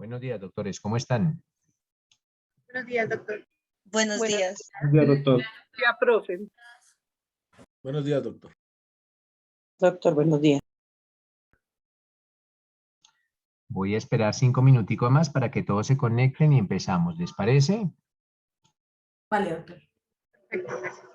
Buenos días, doctores. ¿Cómo están? Buenos días, doctor. Buenos días. Buenos días, doctor. Ya, profe. Buenos días, doctor. Doctor, buenos días. Voy a esperar 5 minuticos más para que todos se conecten y empezamos. ¿Les parece? Vale, doctor. Perfecto, gracias.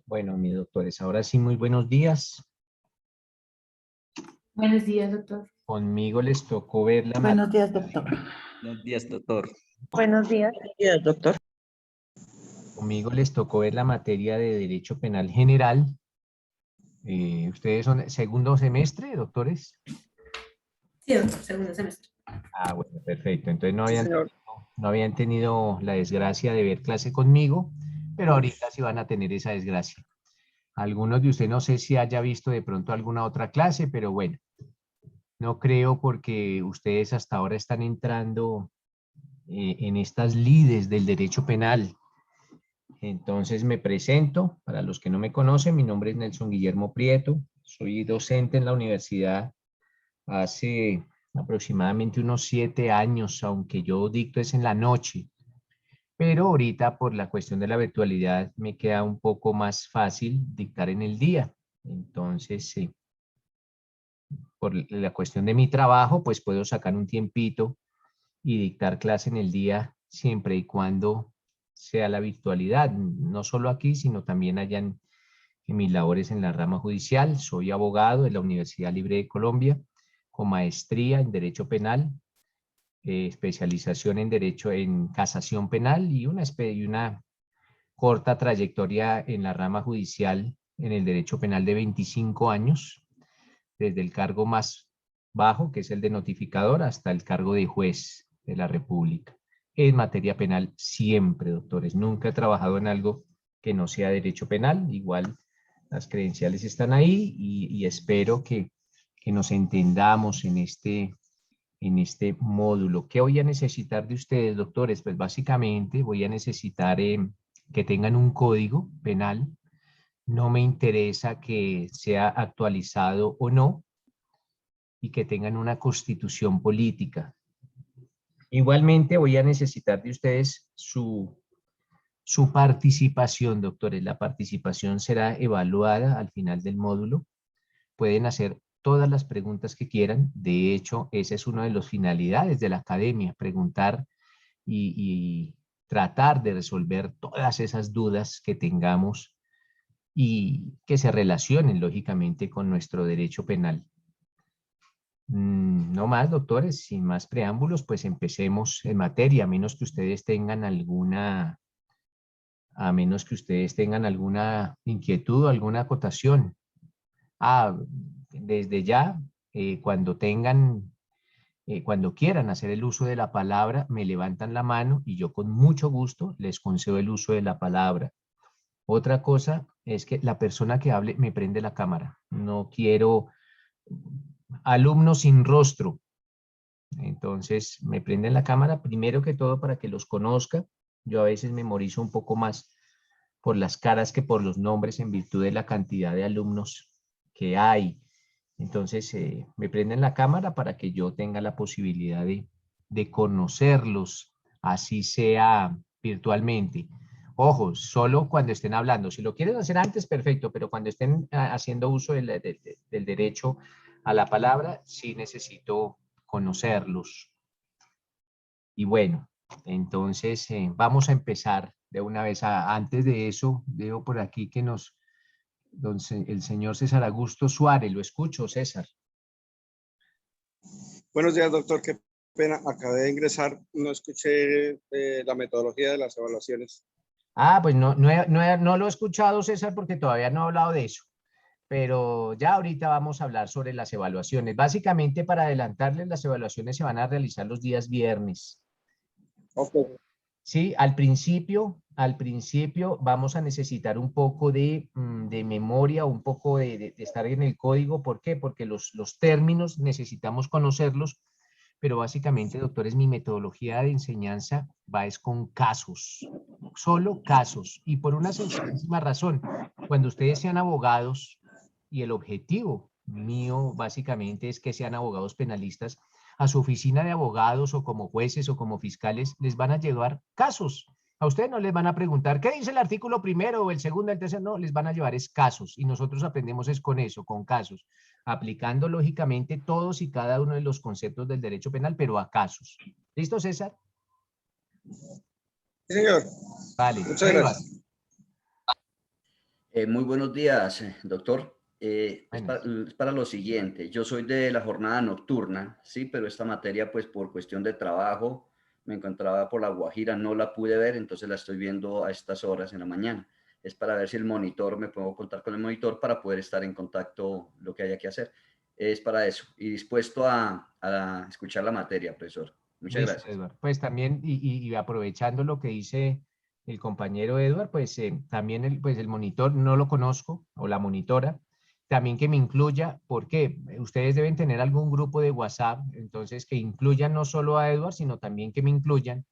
Bueno, mis doctores, ahora sí, muy buenos días. Buenos días, doctor. Conmigo les tocó ver la Buenos días, doctor. Buenos días, doctor. Buenos días. Buenos días, doctor. Conmigo les tocó ver la materia de Derecho Penal General. ¿Ustedes son segundo semestre, doctores? Sí, doctor, segundo semestre. Ah, bueno, perfecto. Entonces Sí, señor. no habían tenido la desgracia de ver clase conmigo, pero ahorita sí van a tener esa desgracia. Algunos de ustedes no sé si haya visto de pronto alguna otra clase, pero bueno. No creo porque ustedes hasta ahora están entrando en estas lides del derecho penal. Entonces me presento, para los que no me conocen, mi nombre es Nelson Guillermo Prieto, soy docente en la universidad hace aproximadamente unos 7 años, aunque yo dicto es en la noche, pero ahorita por la cuestión de la virtualidad me queda un poco más fácil dictar en el día. Entonces, sí, por la cuestión de mi trabajo, pues puedo sacar un tiempito y dictar clase en el día siempre y cuando sea la virtualidad, no solo aquí, sino también allá en mis labores en la rama judicial. Soy abogado de la Universidad Libre de Colombia, con maestría en Derecho Penal, especialización en Derecho en Casación Penal y una corta trayectoria en la rama judicial en el Derecho Penal de 25 años, desde el cargo más bajo, que es el de notificador, hasta el cargo de juez de la República. En materia penal siempre, doctores. Nunca he trabajado en algo que no sea derecho penal. Igual las credenciales están ahí y espero que nos entendamos en este módulo. ¿Qué voy a necesitar de ustedes, doctores? Pues básicamente voy a necesitar que tengan un código penal. No me interesa que sea actualizado o no, y que tengan una constitución política. Igualmente voy a necesitar de ustedes su participación, doctores. La participación será evaluada al final del módulo. Pueden hacer todas las preguntas que quieran. De hecho, esa es una de las finalidades de la academia, preguntar y tratar de resolver todas esas dudas que tengamos y que se relacionen, lógicamente, con nuestro derecho penal. No más, doctores, sin más preámbulos, pues empecemos en materia, a menos que ustedes tengan alguna inquietud o alguna acotación. Desde ya, cuando quieran hacer el uso de la palabra, me levantan la mano y yo con mucho gusto les concedo el uso de la palabra. Otra cosa es que la persona que hable me prende la cámara. No quiero alumnos sin rostro. Entonces me prenden la cámara primero que todo para que los conozca. Yo a veces memorizo un poco más por las caras que por los nombres en virtud de la cantidad de alumnos que hay. Entonces me prenden la cámara para que yo tenga la posibilidad de conocerlos, así sea virtualmente. Ojo, solo cuando estén hablando. Si lo quieren hacer antes, perfecto, pero cuando estén haciendo uso del derecho a la palabra, sí necesito conocerlos. Y bueno, entonces vamos a empezar de una vez. Antes de eso, veo por aquí que el señor César Augusto Suárez, lo escucho, César. Buenos días, doctor. Qué pena, acabé de ingresar, no escuché la metodología de las evaluaciones. Pues no lo he escuchado, César, porque todavía no he hablado de eso. Pero ya ahorita vamos a hablar sobre las evaluaciones. Básicamente, para adelantarles, las evaluaciones se van a realizar los días viernes. Ok. Sí, al principio vamos a necesitar un poco de memoria, un poco de estar en el código. ¿Por qué? Porque los términos necesitamos conocerlos, pero básicamente, doctores, mi metodología de enseñanza va es con casos, solo casos, y por una sencillísima razón. Cuando ustedes sean abogados, y el objetivo mío básicamente es que sean abogados penalistas, a su oficina de abogados o como jueces o como fiscales les van a llevar casos. A ustedes no les van a preguntar qué dice el artículo primero o el segundo, el tercero, no, les van a llevar es casos y nosotros aprendemos es con eso, con casos, aplicando lógicamente todos y cada uno de los conceptos del derecho penal, pero a casos. ¿Listo, César? Sí, señor. Vale. Muchas gracias. Muy buenos días, doctor. Es Bueno. para lo siguiente. Yo soy de la jornada nocturna, sí, pero esta materia, pues por cuestión de trabajo, me encontraba por La Guajira, no la pude ver, entonces la estoy viendo a estas horas en la mañana. Es para ver si el monitor, me puedo contar con el monitor para poder estar en contacto lo que haya que hacer. Es para eso. Y dispuesto a escuchar la materia, profesor. Muchas Listo, gracias. Edward. Pues también, y aprovechando lo que dice el compañero Edward, pues también pues el monitor no lo conozco, o la monitora, también que me incluya, porque ustedes deben tener algún grupo de WhatsApp, entonces que incluyan no solo a Edward, sino también que me incluyan,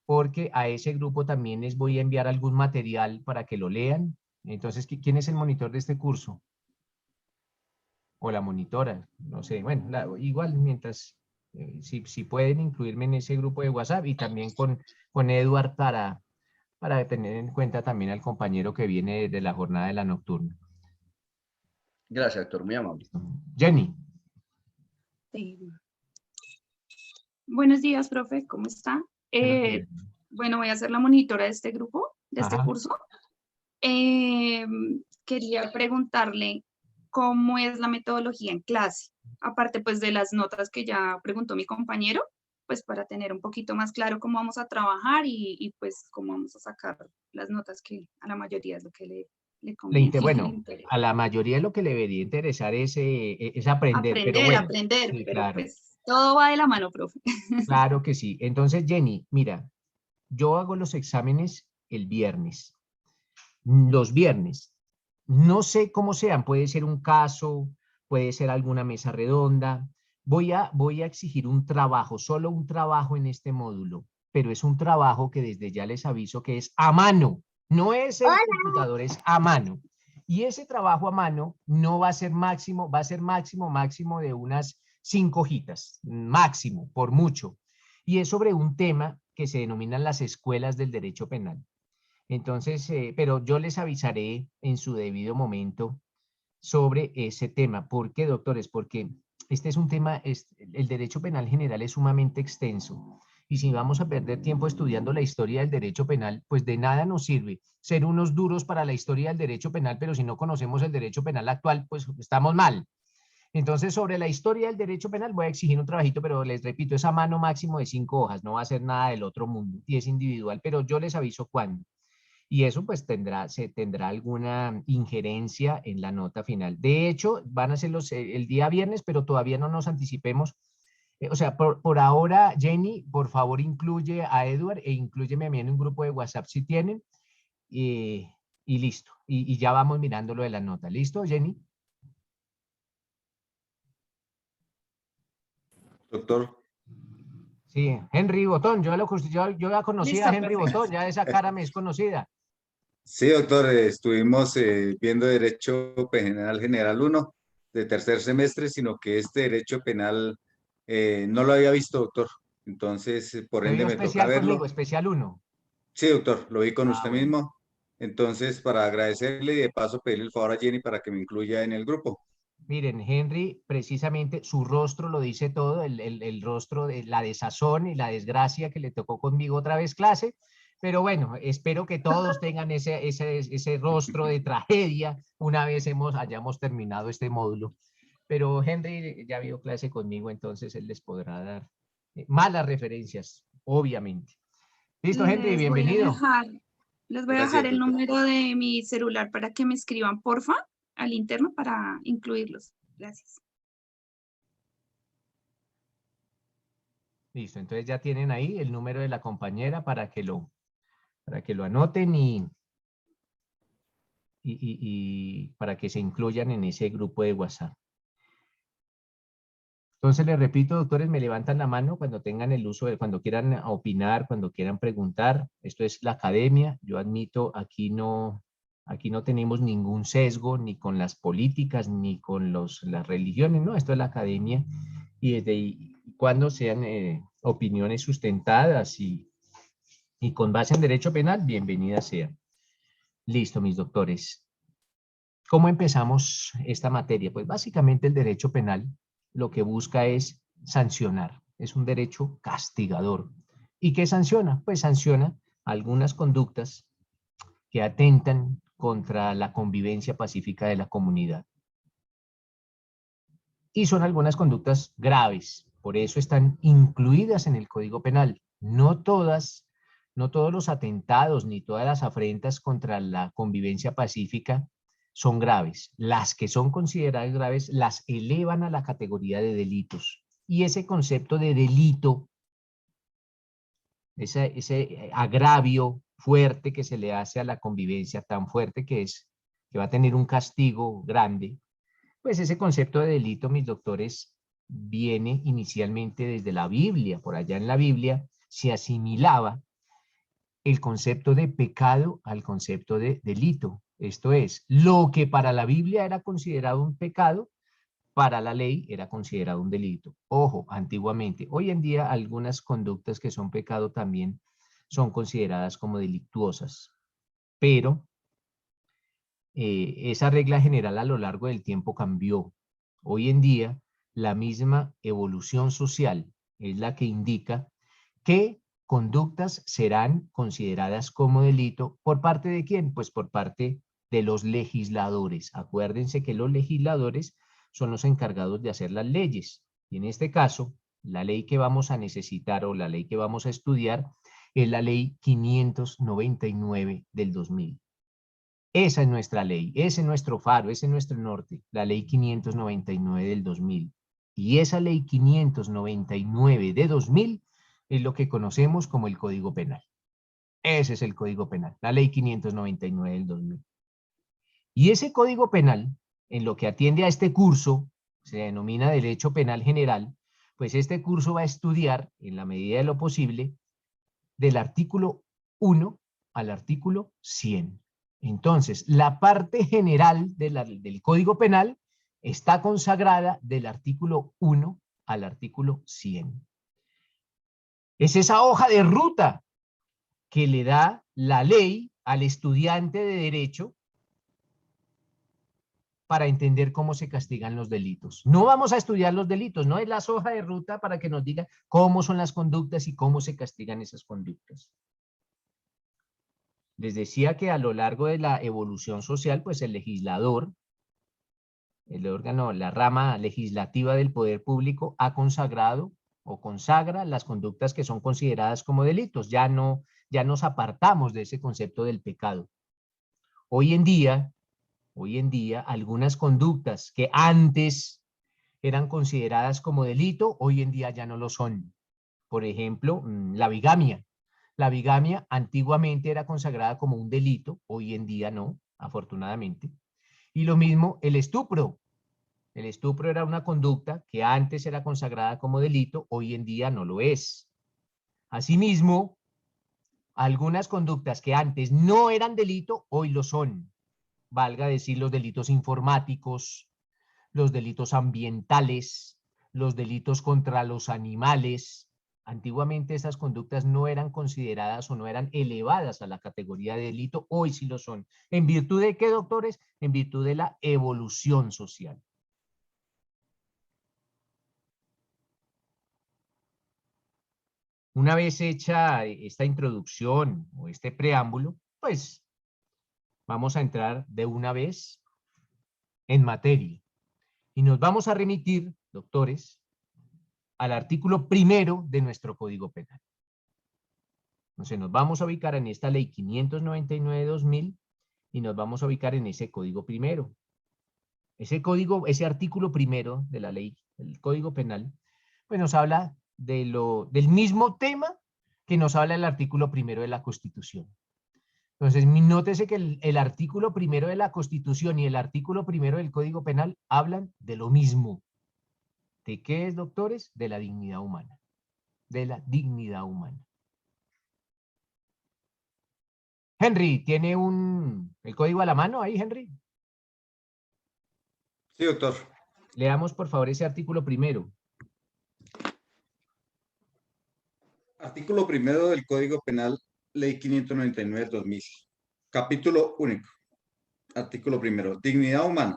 porque a ese grupo también les voy a enviar algún material para que lo lean. Entonces, ¿quién es el monitor de este curso? O la monitora, no sé, bueno, igual mientras, si pueden incluirme en ese grupo de WhatsApp y también con Edward para tener en cuenta también al compañero que viene de la jornada de la nocturna. Gracias, doctor, muy amable. Jenny. Sí. Buenos días, profe, ¿cómo está? Buenos días. Bueno, voy a ser la monitora de este grupo, de este Ajá. curso. Quería preguntarle cómo es la metodología en clase, aparte pues de las notas que ya preguntó mi compañero, pues para tener un poquito más claro cómo vamos a trabajar y pues cómo vamos a sacar las notas que a la mayoría es lo que le conviene. Bueno, a la mayoría lo que le debería interesar es aprender, pero bueno, Aprender, sí, pero claro, pues todo va de la mano, profe. claro que sí. Entonces, Jenny, mira, yo hago los exámenes el viernes. Los viernes, no sé cómo sean, puede ser un caso, puede ser alguna mesa redonda. Voy a exigir un trabajo, solo un trabajo en este módulo, pero es un trabajo que desde ya les aviso que es a mano, no es el computador, es a mano. Y ese trabajo a mano no va a ser máximo, va a ser máximo de unas 5 hojitas, máximo, por mucho. Y es sobre un tema que se denominan las escuelas del derecho penal. Entonces, pero yo les avisaré en su debido momento sobre ese tema. ¿Por qué, doctores? Porque este es un tema, el derecho penal general es sumamente extenso. Y si vamos a perder tiempo estudiando la historia del derecho penal, pues de nada nos sirve ser unos duros para la historia del derecho penal, pero si no conocemos el derecho penal actual, pues estamos mal. Entonces, sobre la historia del derecho penal voy a exigir un trabajito, pero les repito, es a mano máximo de 5 hojas, no va a ser nada del otro mundo y es individual, pero yo les aviso cuándo. Y eso pues tendrá alguna injerencia en la nota final. De hecho, van a ser el día viernes, pero todavía no nos anticipemos. O sea, por ahora, Jenny, por favor incluye a Edward e inclúyeme a mí en un grupo de WhatsApp si tienen. Y listo. Y ya vamos mirando lo de la nota. ¿Listo, Jenny? Doctor. Sí, Henry Botón. Yo ya conocía a Listo, Henry perfecto. Botón, ya esa cara me es conocida. Sí, doctor, estuvimos viendo Derecho Penal General 1 de tercer semestre, sino que este Derecho Penal no lo había visto, doctor. Entonces, por ¿Te ende, vio me toca especial conmigo, verlo. especial 1? Sí, doctor, lo vi con Ah, usted bueno. mismo. Entonces, para agradecerle y de paso pedirle el favor a Jenny para que me incluya en el grupo. Miren, Henry, precisamente su rostro lo dice todo, el rostro de la desazón y la desgracia que le tocó conmigo otra vez clase, pero bueno, espero que todos tengan ese rostro de tragedia una vez hayamos terminado este módulo. Pero Henry ya vio clase conmigo, entonces él les podrá dar malas referencias, obviamente. Listo, Henry, Les voy a bienvenido. dejar, les voy a dejar Gracias, el doctor. número de mi celular para que me escriban, porfa, al interno para incluirlos. Gracias. Listo, entonces ya tienen ahí el número de la compañera para que lo anoten y para que se incluyan en ese grupo de WhatsApp. Entonces les repito, doctores, me levantan la mano cuando tengan el uso, cuando quieran opinar, cuando quieran preguntar. Esto es la academia. Yo admito, aquí no tenemos ningún sesgo ni con las políticas ni con las religiones, ¿no? Esto es la academia y desde cuando sean opiniones sustentadas y con base en derecho penal, bienvenida sea. Listo, mis doctores. ¿Cómo empezamos esta materia? Pues básicamente el derecho penal lo que busca es sancionar. Es un derecho castigador. ¿Y qué sanciona? Pues sanciona algunas conductas que atentan contra la convivencia pacífica de la comunidad. Y son algunas conductas graves. Por eso están incluidas en el Código Penal. No todos los atentados ni todas las afrentas contra la convivencia pacífica son graves. Las que son consideradas graves las elevan a la categoría de delitos. Y ese concepto de delito, ese agravio fuerte que se le hace a la convivencia, tan fuerte que va a tener un castigo grande, Pues ese concepto de delito, mis doctores, viene inicialmente desde la Biblia. Por allá en la Biblia se asimilaba el concepto de pecado al concepto de delito. Esto es, lo que para la Biblia era considerado un pecado, para la ley era considerado un delito. Ojo, antiguamente. Hoy en día algunas conductas que son pecado también son consideradas como delictuosas, pero esa regla general a lo largo del tiempo cambió. Hoy en día la misma evolución social es la que indica que conductas serán consideradas como delito. ¿Por parte de quién? Pues por parte de los legisladores. Acuérdense que los legisladores son los encargados de hacer las leyes. Y en este caso, la ley que vamos a necesitar o la ley que vamos a estudiar es la ley 599 del 2000. Esa es nuestra ley, ese es nuestro faro, ese es nuestro norte, la ley 599 del 2000. Y esa ley 599 de 2000 es lo que conocemos como el Código Penal. Ese es el Código Penal, la ley 599 del 2000. Y ese Código Penal, en lo que atiende a este curso, se denomina Derecho Penal General, pues este curso va a estudiar, en la medida de lo posible, del artículo 1 al artículo 100. Entonces, la parte general del Código Penal está consagrada del artículo 1 al artículo 100. Es esa hoja de ruta que le da la ley al estudiante de Derecho para entender cómo se castigan los delitos. No vamos a estudiar los delitos, no es la hoja de ruta para que nos diga cómo son las conductas y cómo se castigan esas conductas. Les decía que a lo largo de la evolución social, pues el legislador, el órgano, la rama legislativa del poder público ha consagrado o consagra las conductas que son consideradas como delitos. Ya nos apartamos de ese concepto del pecado. Hoy en día, algunas conductas que antes eran consideradas como delito, hoy en día ya no lo son. Por ejemplo, la bigamia. La bigamia antiguamente era consagrada como un delito, hoy en día no, afortunadamente. Y lo mismo el estupro. El estupro era una conducta que antes era consagrada como delito, hoy en día no lo es. Asimismo, algunas conductas que antes no eran delito, hoy lo son. Valga decir los delitos informáticos, los delitos ambientales, los delitos contra los animales. Antiguamente esas conductas no eran consideradas o no eran elevadas a la categoría de delito, hoy sí lo son. ¿En virtud de qué, doctores? En virtud de la evolución social. Una vez hecha esta introducción o este preámbulo, pues vamos a entrar de una vez en materia. Y nos vamos a remitir, doctores, al artículo 1 de nuestro Código Penal. Entonces nos vamos a ubicar en esta ley 599/2000 y nos vamos a ubicar en ese código primero. Ese artículo 1 de la ley, el Código Penal, pues nos habla del mismo tema que nos habla el artículo 1 de la Constitución. Entonces, nótese que el artículo 1 de la Constitución y el artículo 1 del Código Penal hablan de lo mismo. ¿De qué es, doctores? De la dignidad humana. De la dignidad humana. Henry, ¿tiene el código a la mano ahí, Henry? Sí, doctor. Leamos, por favor, ese artículo 1. Artículo 1 del Código Penal, Ley 599/2000. Capítulo único. Artículo 1. Dignidad humana.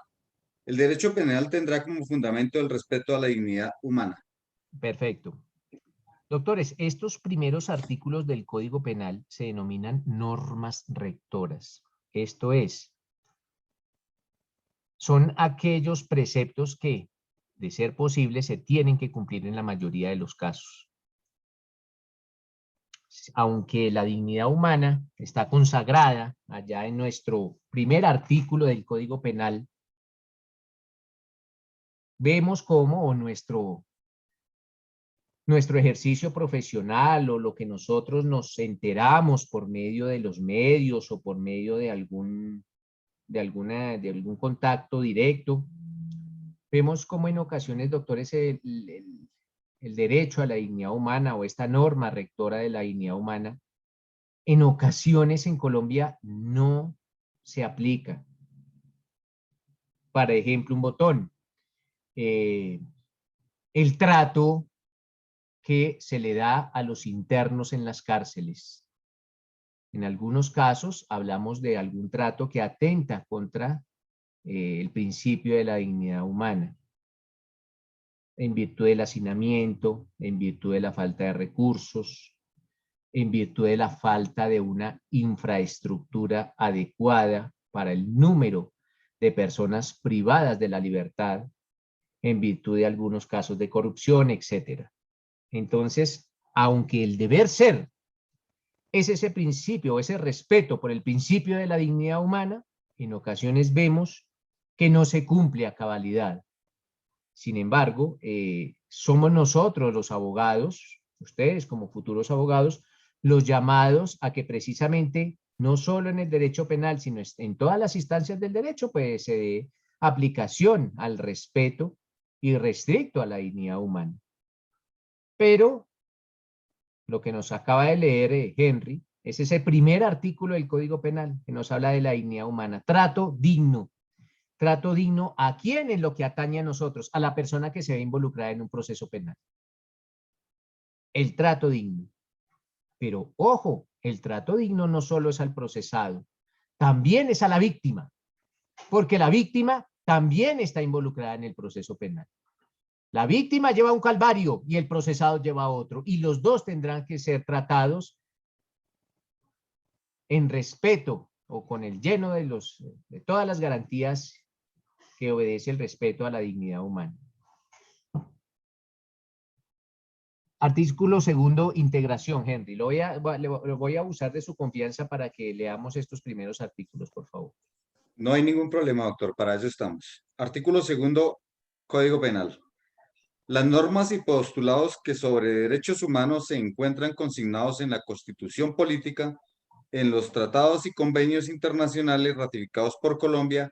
El derecho penal tendrá como fundamento el respeto a la dignidad humana. Perfecto. Doctores, estos primeros artículos del Código Penal se denominan normas rectoras. Esto es, son aquellos preceptos que, de ser posible, se tienen que cumplir en la mayoría de los casos. Aunque la dignidad humana está consagrada allá en nuestro primer artículo del Código Penal, vemos cómo nuestro ejercicio profesional o lo que nosotros nos enteramos por medio de los medios o por medio de algún contacto directo, vemos cómo en ocasiones, doctores, el derecho a la dignidad humana o esta norma rectora de la dignidad humana, en ocasiones en Colombia no se aplica. Por ejemplo, un botón. El trato que se le da a los internos en las cárceles. En algunos casos hablamos de algún trato que atenta contra el principio de la dignidad humana, en virtud del hacinamiento, en virtud de la falta de recursos, en virtud de la falta de una infraestructura adecuada para el número de personas privadas de la libertad, en virtud de algunos casos de corrupción, etc. Entonces, aunque el deber ser es ese principio, ese respeto por el principio de la dignidad humana, en ocasiones vemos que no se cumple a cabalidad. Sin embargo, somos nosotros los abogados, ustedes como futuros abogados, los llamados a que precisamente, no solo en el derecho penal, sino en todas las instancias del derecho, pues se dé aplicación al respeto irrestricto a la dignidad humana. Pero lo que nos acaba de leer Henry es ese primer artículo del Código Penal que nos habla de la dignidad humana. Trato digno. Trato digno ¿a quién? En lo que atañe a nosotros, a la persona que se ve involucrada en un proceso penal. El trato digno. Pero ojo, el trato digno no solo es al procesado, también es a la víctima, porque la víctima también está involucrada en el proceso penal. La víctima lleva un calvario y el procesado lleva otro, y los dos tendrán que ser tratados en respeto o con el lleno de todas las garantías que obedece el respeto a la dignidad humana. Artículo segundo, integración, Henry. Lo voy a abusar de su confianza para que leamos estos primeros artículos, por favor. No hay ningún problema, doctor, para eso estamos. Artículo segundo, Código Penal. Las normas y postulados que sobre derechos humanos se encuentran consignados en la Constitución Política, en los tratados y convenios internacionales ratificados por Colombia,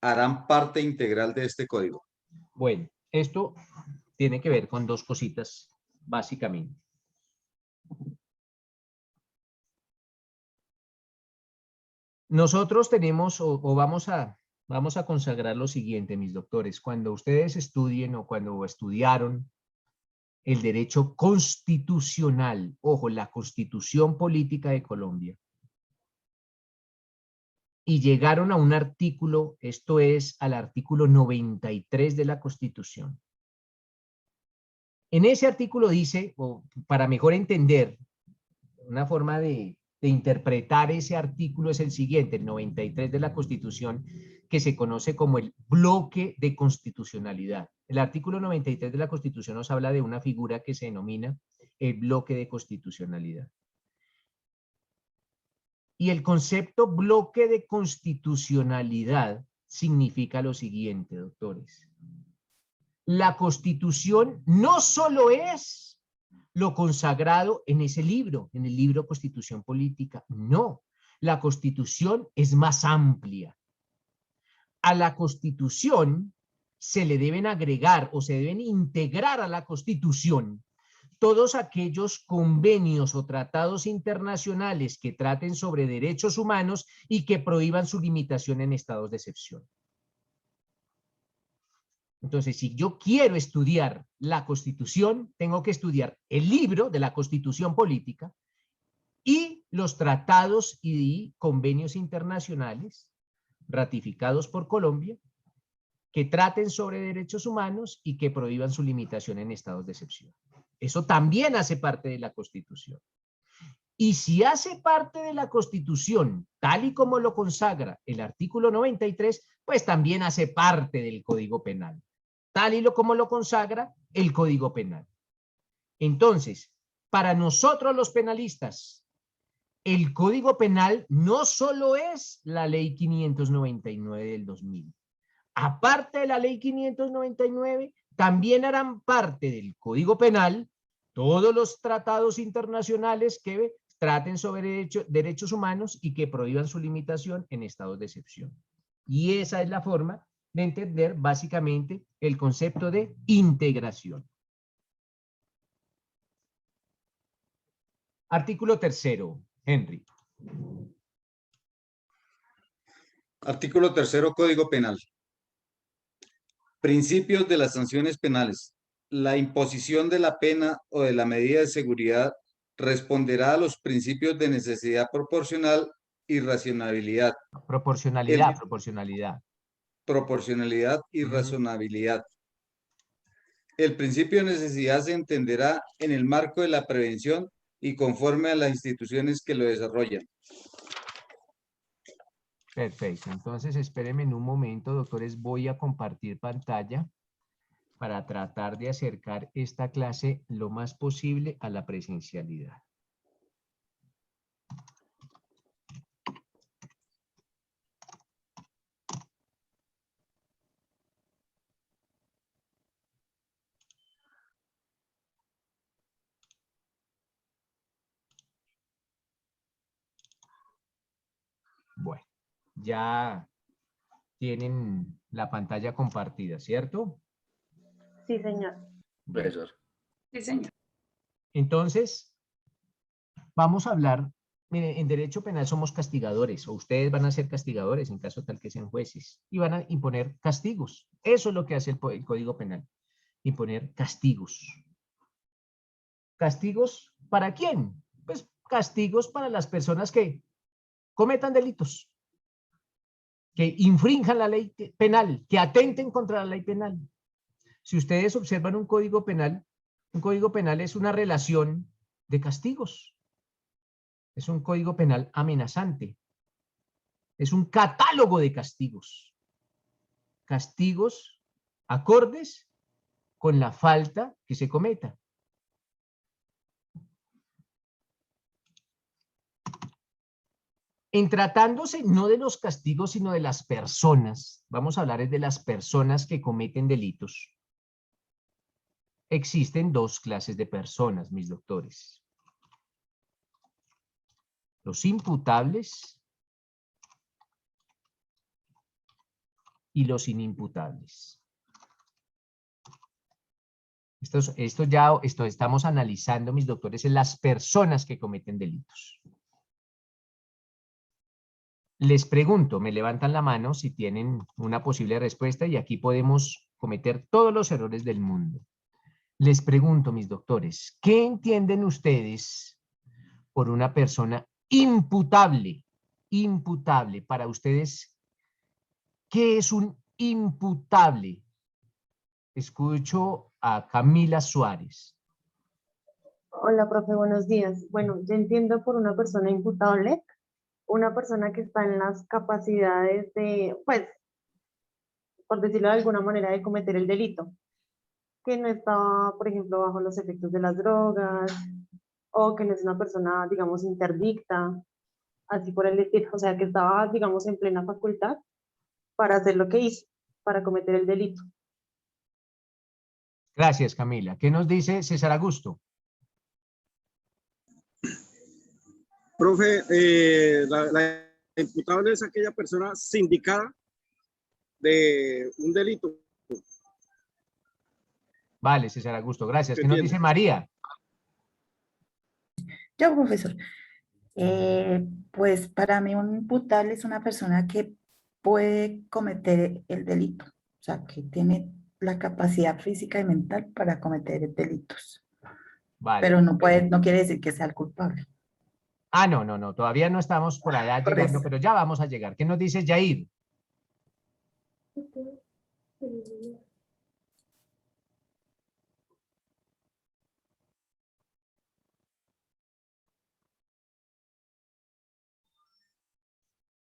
harán parte integral de este código. Bueno, esto tiene que ver con dos cositas, básicamente. Nosotros tenemos o vamos a consagrar lo siguiente, mis doctores. Cuando ustedes estudien o cuando estudiaron el derecho constitucional, ojo, la Constitución Política de Colombia, y llegaron a un artículo, esto es al artículo 93 de la Constitución. En ese artículo dice, o para mejor entender, una forma de interpretar ese artículo es el siguiente, el 93 de la Constitución, que se conoce como el bloque de constitucionalidad. El artículo 93 de la Constitución nos habla de una figura que se denomina el bloque de constitucionalidad. Y el concepto bloque de constitucionalidad significa lo siguiente, doctores. La Constitución no solo es lo consagrado en ese libro, en el libro Constitución Política. No, la Constitución es más amplia. A la Constitución se le deben agregar o se deben integrar a la Constitución todos aquellos convenios o tratados internacionales que traten sobre derechos humanos y que prohíban su limitación en estados de excepción. Entonces, si yo quiero estudiar la Constitución, tengo que estudiar el libro de la Constitución Política y los tratados y convenios internacionales ratificados por Colombia que traten sobre derechos humanos y que prohíban su limitación en estados de excepción. Eso también hace parte de la Constitución. Y si hace parte de la Constitución, tal y como lo consagra el artículo 93, pues también hace parte del Código Penal, tal y como lo consagra el Código Penal. Entonces, para nosotros los penalistas, el Código Penal no solo es la Ley 599 del 2000. Aparte de la Ley 599, también harán parte del Código Penal todos los tratados internacionales que traten sobre derechos humanos y que prohíban su limitación en estados de excepción. Y esa es la forma de entender básicamente el concepto de integración. Artículo 3º, Henry. Artículo 3º, Código Penal. Principios de las sanciones penales. La imposición de la pena o de la medida de seguridad responderá a los principios de necesidad proporcional y racionalidad. Proporcionalidad, Proporcionalidad y razonabilidad. El principio de necesidad se entenderá en el marco de la prevención y conforme a las instituciones que lo desarrollan. Perfecto. Entonces, espérenme en un momento, doctores. Voy a compartir pantalla para tratar de acercar esta clase lo más posible a la presencialidad. Bueno, ya tienen la pantalla compartida, ¿cierto? Sí, señor. Profesor. Sí, señor. Entonces, vamos a hablar, mire, en derecho penal somos castigadores, o ustedes van a ser castigadores en caso tal que sean jueces, y van a imponer castigos. Eso es lo que hace el Código Penal, imponer castigos. ¿Castigos para quién? Pues castigos para las personas que cometan delitos, que infrinjan la ley penal, que atenten contra la ley penal. Si ustedes observan un código penal es una relación de castigos. Es un código penal amenazante. Es un catálogo de castigos. Castigos acordes con la falta que se cometa. En tratándose no de los castigos, sino de las personas, vamos a hablar de las personas que cometen delitos. Existen dos clases de personas, mis doctores. Los imputables y los inimputables. Esto estamos analizando, mis doctores, en las personas que cometen delitos. Les pregunto, me levantan la mano si tienen una posible respuesta y aquí podemos cometer todos los errores del mundo. Les pregunto, mis doctores, ¿qué entienden ustedes por una persona imputable? Imputable. Para ustedes, ¿qué es un imputable? Escucho a Camila Suárez. Hola, profe, buenos días. Bueno, yo entiendo por una persona imputable, una persona que está en las capacidades de, pues, por decirlo de alguna manera, de cometer el delito, que no está, por ejemplo, bajo los efectos de las drogas, o que no es una persona, digamos, interdicta, así por el estilo, o sea, que estaba, digamos, en plena facultad para hacer lo que hizo, para cometer el delito. Gracias, Camila. ¿Qué nos dice César Augusto? Profe, la imputable es aquella persona sindicada de un delito. Vale, César Augusto, gracias. ¿Qué nos dice María? Yo, profesor, pues para mí un imputable es una persona que puede cometer el delito, o sea, que tiene la capacidad física y mental para cometer delitos, Vale. pero no puede, no quiere decir que sea el culpable. Ah, no, todavía no estamos por allá llegando, pero ya vamos a llegar. ¿Qué nos dice Yair?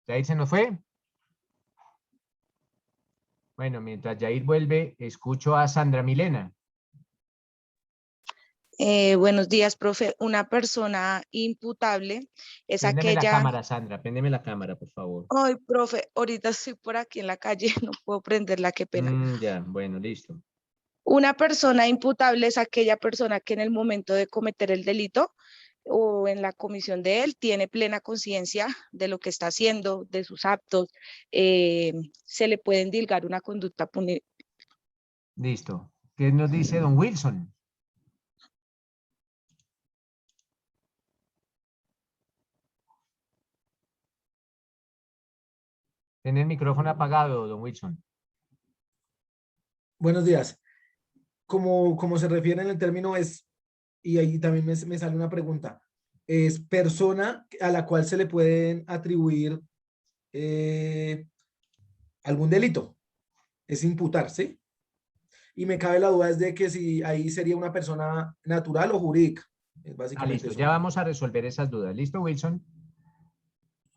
¿Yair se nos fue? Bueno, mientras Yair vuelve, escucho a Sandra Milena. Buenos días, profe. Una persona imputable es Préndeme la aquella... cámara, Sandra. Préndeme la cámara, por favor. Ay, profe, ahorita estoy por aquí en la calle, no puedo prenderla, qué pena. Ya, bueno, listo. Una persona imputable es aquella persona que en el momento de cometer el delito o en la comisión de él tiene plena conciencia de lo que está haciendo, de sus actos, se le puede indilgar una conducta punible. Listo. ¿Qué nos dice don Wilson? Tiene el micrófono apagado, don Wilson. Buenos días. Como se refiere en el término es, y ahí también me sale una pregunta, es persona a la cual se le pueden atribuir algún delito. Es imputar, ¿sí? Y me cabe la duda es de que si ahí sería una persona natural o jurídica. Es básicamente Listo, eso. ya vamos a resolver esas dudas. ¿Listo, Wilson?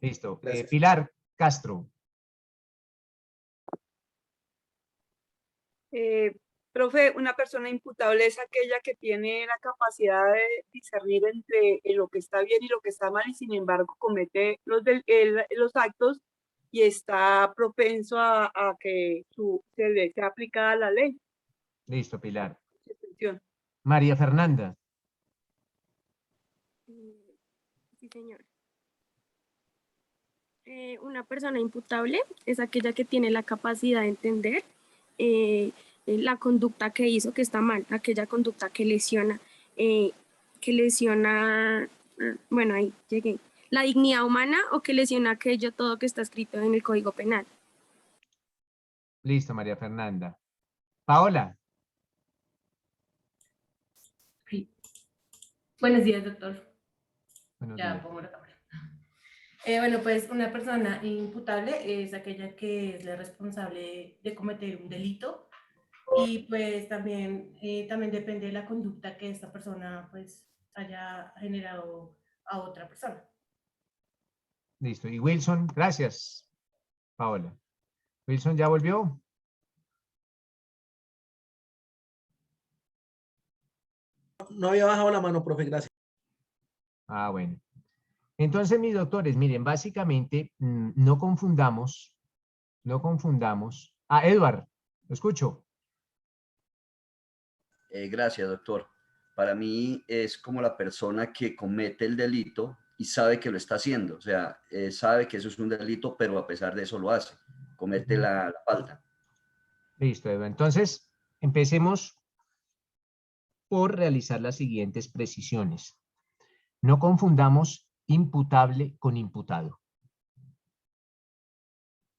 Listo. Gracias. Pilar Castro. Profe, una persona imputable es aquella que tiene la capacidad de discernir entre lo que está bien y lo que está mal y sin embargo comete los actos y está propenso a que se le sea aplicada la ley. Listo, Pilar. Atención. María Fernanda. Sí, señor. Una persona imputable es aquella que tiene la capacidad de entender la conducta que hizo que está mal, aquella conducta que lesiona, bueno, ahí llegué, la dignidad humana o que lesiona aquello todo que está escrito en el Código Penal. Listo, María Fernanda. Paola. Sí. Buenos días, doctor. Buenos Ya días. pongo la cámara. Bueno, pues una persona imputable es aquella que es la responsable de cometer un delito y pues también depende de la conducta que esta persona pues haya generado a otra persona. Listo. Y Wilson, gracias, Paola. Wilson ya volvió. No había bajado la mano, profe, gracias. Ah, bueno. Entonces, mis doctores, miren, básicamente no confundamos. Ah, Edward, lo escucho. Gracias, doctor. Para mí es como la persona que comete el delito y sabe que lo está haciendo. O sea, sabe que eso es un delito, pero a pesar de eso lo hace. Comete la falta. Listo, Edward. Entonces, empecemos por realizar las siguientes precisiones. No confundamos imputable con imputado.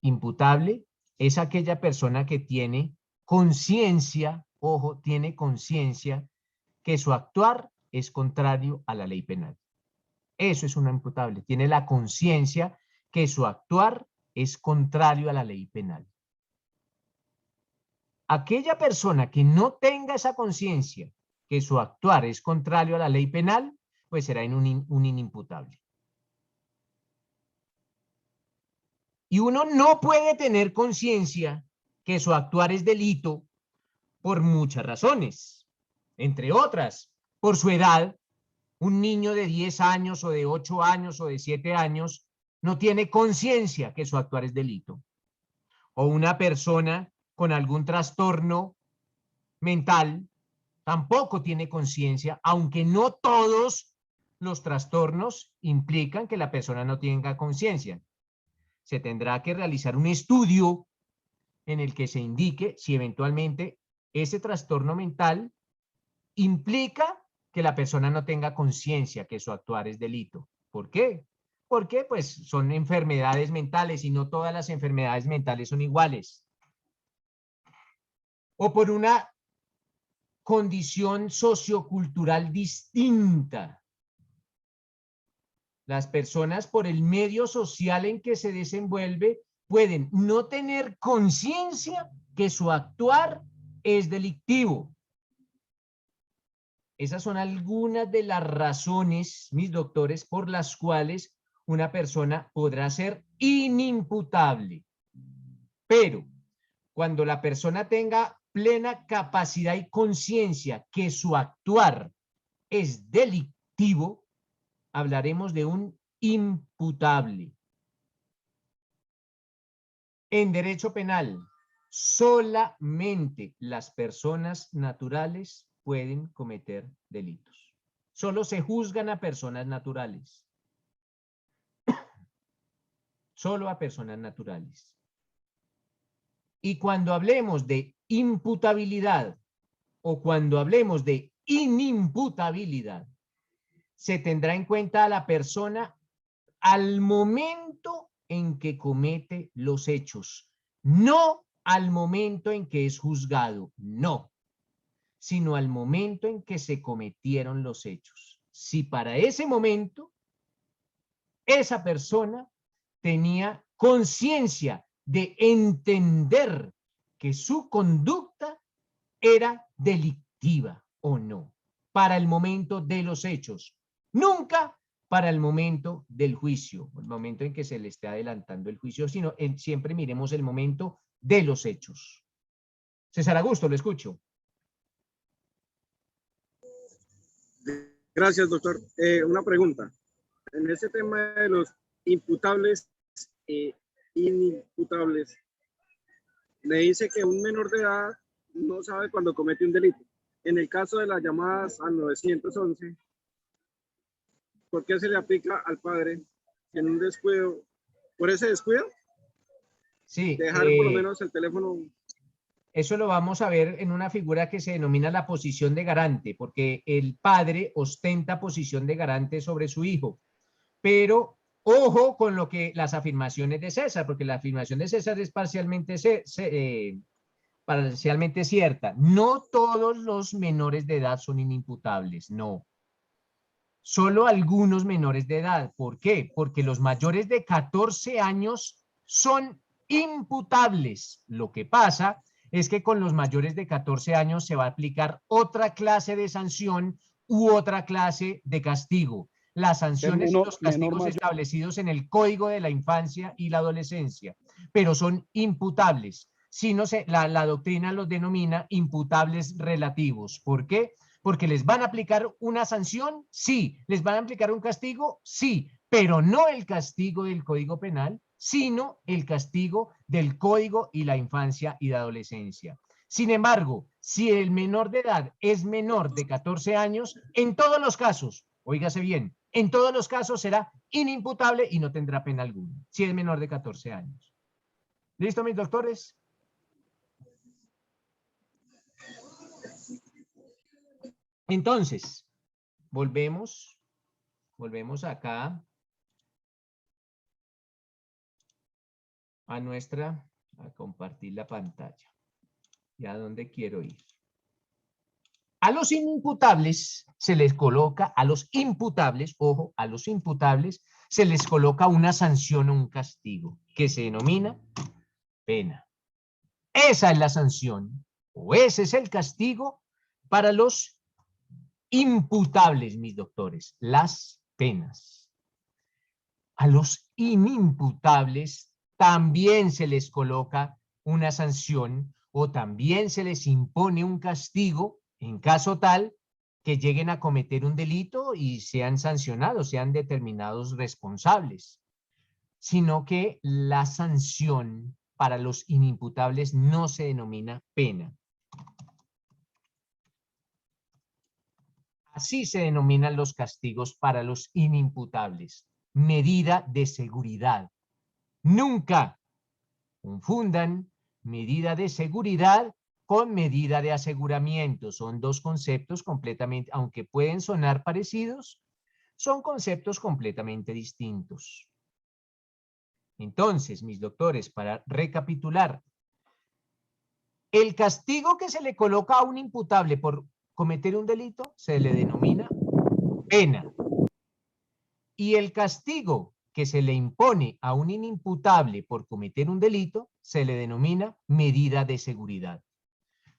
Imputable es aquella persona que tiene conciencia, ojo, tiene conciencia que su actuar es contrario a la ley penal. Eso es una imputable. Tiene la conciencia que su actuar es contrario a la ley penal. Aquella persona que no tenga esa conciencia que su actuar es contrario a la ley penal, pues será un inimputable. Y uno no puede tener conciencia que su actuar es delito por muchas razones. Entre otras, por su edad. Un niño de 10 años o de 8 años o de 7 años no tiene conciencia que su actuar es delito. O una persona con algún trastorno mental tampoco tiene conciencia, aunque no todos los trastornos implican que la persona no tenga conciencia. Se tendrá que realizar un estudio en el que se indique si eventualmente ese trastorno mental implica que la persona no tenga conciencia que su actuar es delito. ¿Por qué? Porque pues son enfermedades mentales y no todas las enfermedades mentales son iguales. O por una condición sociocultural distinta. Las personas por el medio social en que se desenvuelve pueden no tener conciencia que su actuar es delictivo. Esas son algunas de las razones, mis doctores, por las cuales una persona podrá ser inimputable. Pero cuando la persona tenga plena capacidad y conciencia que su actuar es delictivo, hablaremos de un imputable. En derecho penal, solamente las personas naturales pueden cometer delitos. Solo se juzgan a personas naturales. Solo a personas naturales. Y cuando hablemos de imputabilidad o cuando hablemos de inimputabilidad, se tendrá en cuenta a la persona al momento en que comete los hechos, no al momento en que es juzgado, no, sino al momento en que se cometieron los hechos. Si para ese momento esa persona tenía conciencia de entender que su conducta era delictiva o no, para el momento de los hechos, nunca para el momento del juicio, el momento en que se le esté adelantando el juicio, sino siempre miremos el momento de los hechos. César Augusto, lo escucho. Gracias, doctor. Una pregunta. En ese tema de los imputables e inimputables, me dice que un menor de edad no sabe cuando comete un delito. En el caso de las llamadas al 911, ¿por qué se le aplica al padre en un descuido? ¿Por ese descuido? Sí. Dejar por lo menos el teléfono. Eso lo vamos a ver en una figura que se denomina la posición de garante, porque el padre ostenta posición de garante sobre su hijo. Pero ojo con lo que las afirmaciones de César, porque la afirmación de César es parcialmente cierta. No todos los menores de edad son inimputables, no. Solo algunos menores de edad. ¿Por qué? Porque los mayores de 14 años son imputables. Lo que pasa es que con los mayores de 14 años se va a aplicar otra clase de sanción u otra clase de castigo. Las sanciones y los castigos establecidos en el Código de la Infancia y la Adolescencia, pero son imputables. Si no la doctrina los denomina imputables relativos. ¿Por qué? Porque les van a aplicar una sanción, sí. Les van a aplicar un castigo, sí. Pero no el castigo del Código Penal, sino el castigo del Código y la Infancia y la Adolescencia. Sin embargo, si el menor de edad es menor de 14 años, en todos los casos, óigase bien, en todos los casos será inimputable y no tendrá pena alguna, si es menor de 14 años. ¿Listo, mis doctores? Entonces, volvemos acá a compartir la pantalla. ¿Y a dónde quiero ir? A los inimputables se les coloca, a los imputables, ojo, a los imputables se les coloca una sanción o un castigo que se denomina pena. Esa es la sanción o ese es el castigo para los imputables, mis doctores, las penas. A los inimputables también se les coloca una sanción o también se les impone un castigo en caso tal que lleguen a cometer un delito y sean sancionados, sean determinados responsables, sino que la sanción para los inimputables no se denomina pena. Así se denominan los castigos para los inimputables. Medida de seguridad. Nunca confundan medida de seguridad con medida de aseguramiento. Son dos conceptos completamente, aunque pueden sonar parecidos, son conceptos completamente distintos. Entonces, mis doctores, para recapitular, el castigo que se le coloca a un imputable por cometer un delito se le denomina pena. Y el castigo que se le impone a un inimputable por cometer un delito se le denomina medida de seguridad.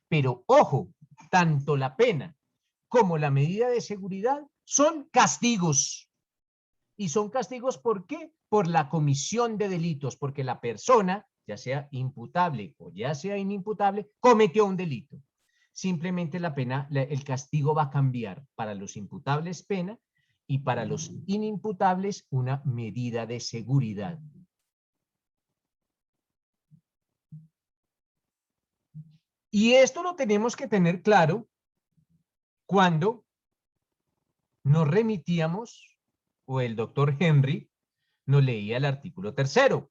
Pero ojo, tanto la pena como la medida de seguridad son castigos. ¿Y son castigos por qué? Por la comisión de delitos, porque la persona, ya sea imputable o ya sea inimputable, cometió un delito. Simplemente la pena, el castigo va a cambiar. Para los imputables pena y para los inimputables una medida de seguridad. Y esto lo tenemos que tener claro cuando nos remitíamos, o el doctor Henry nos leía el artículo 3º.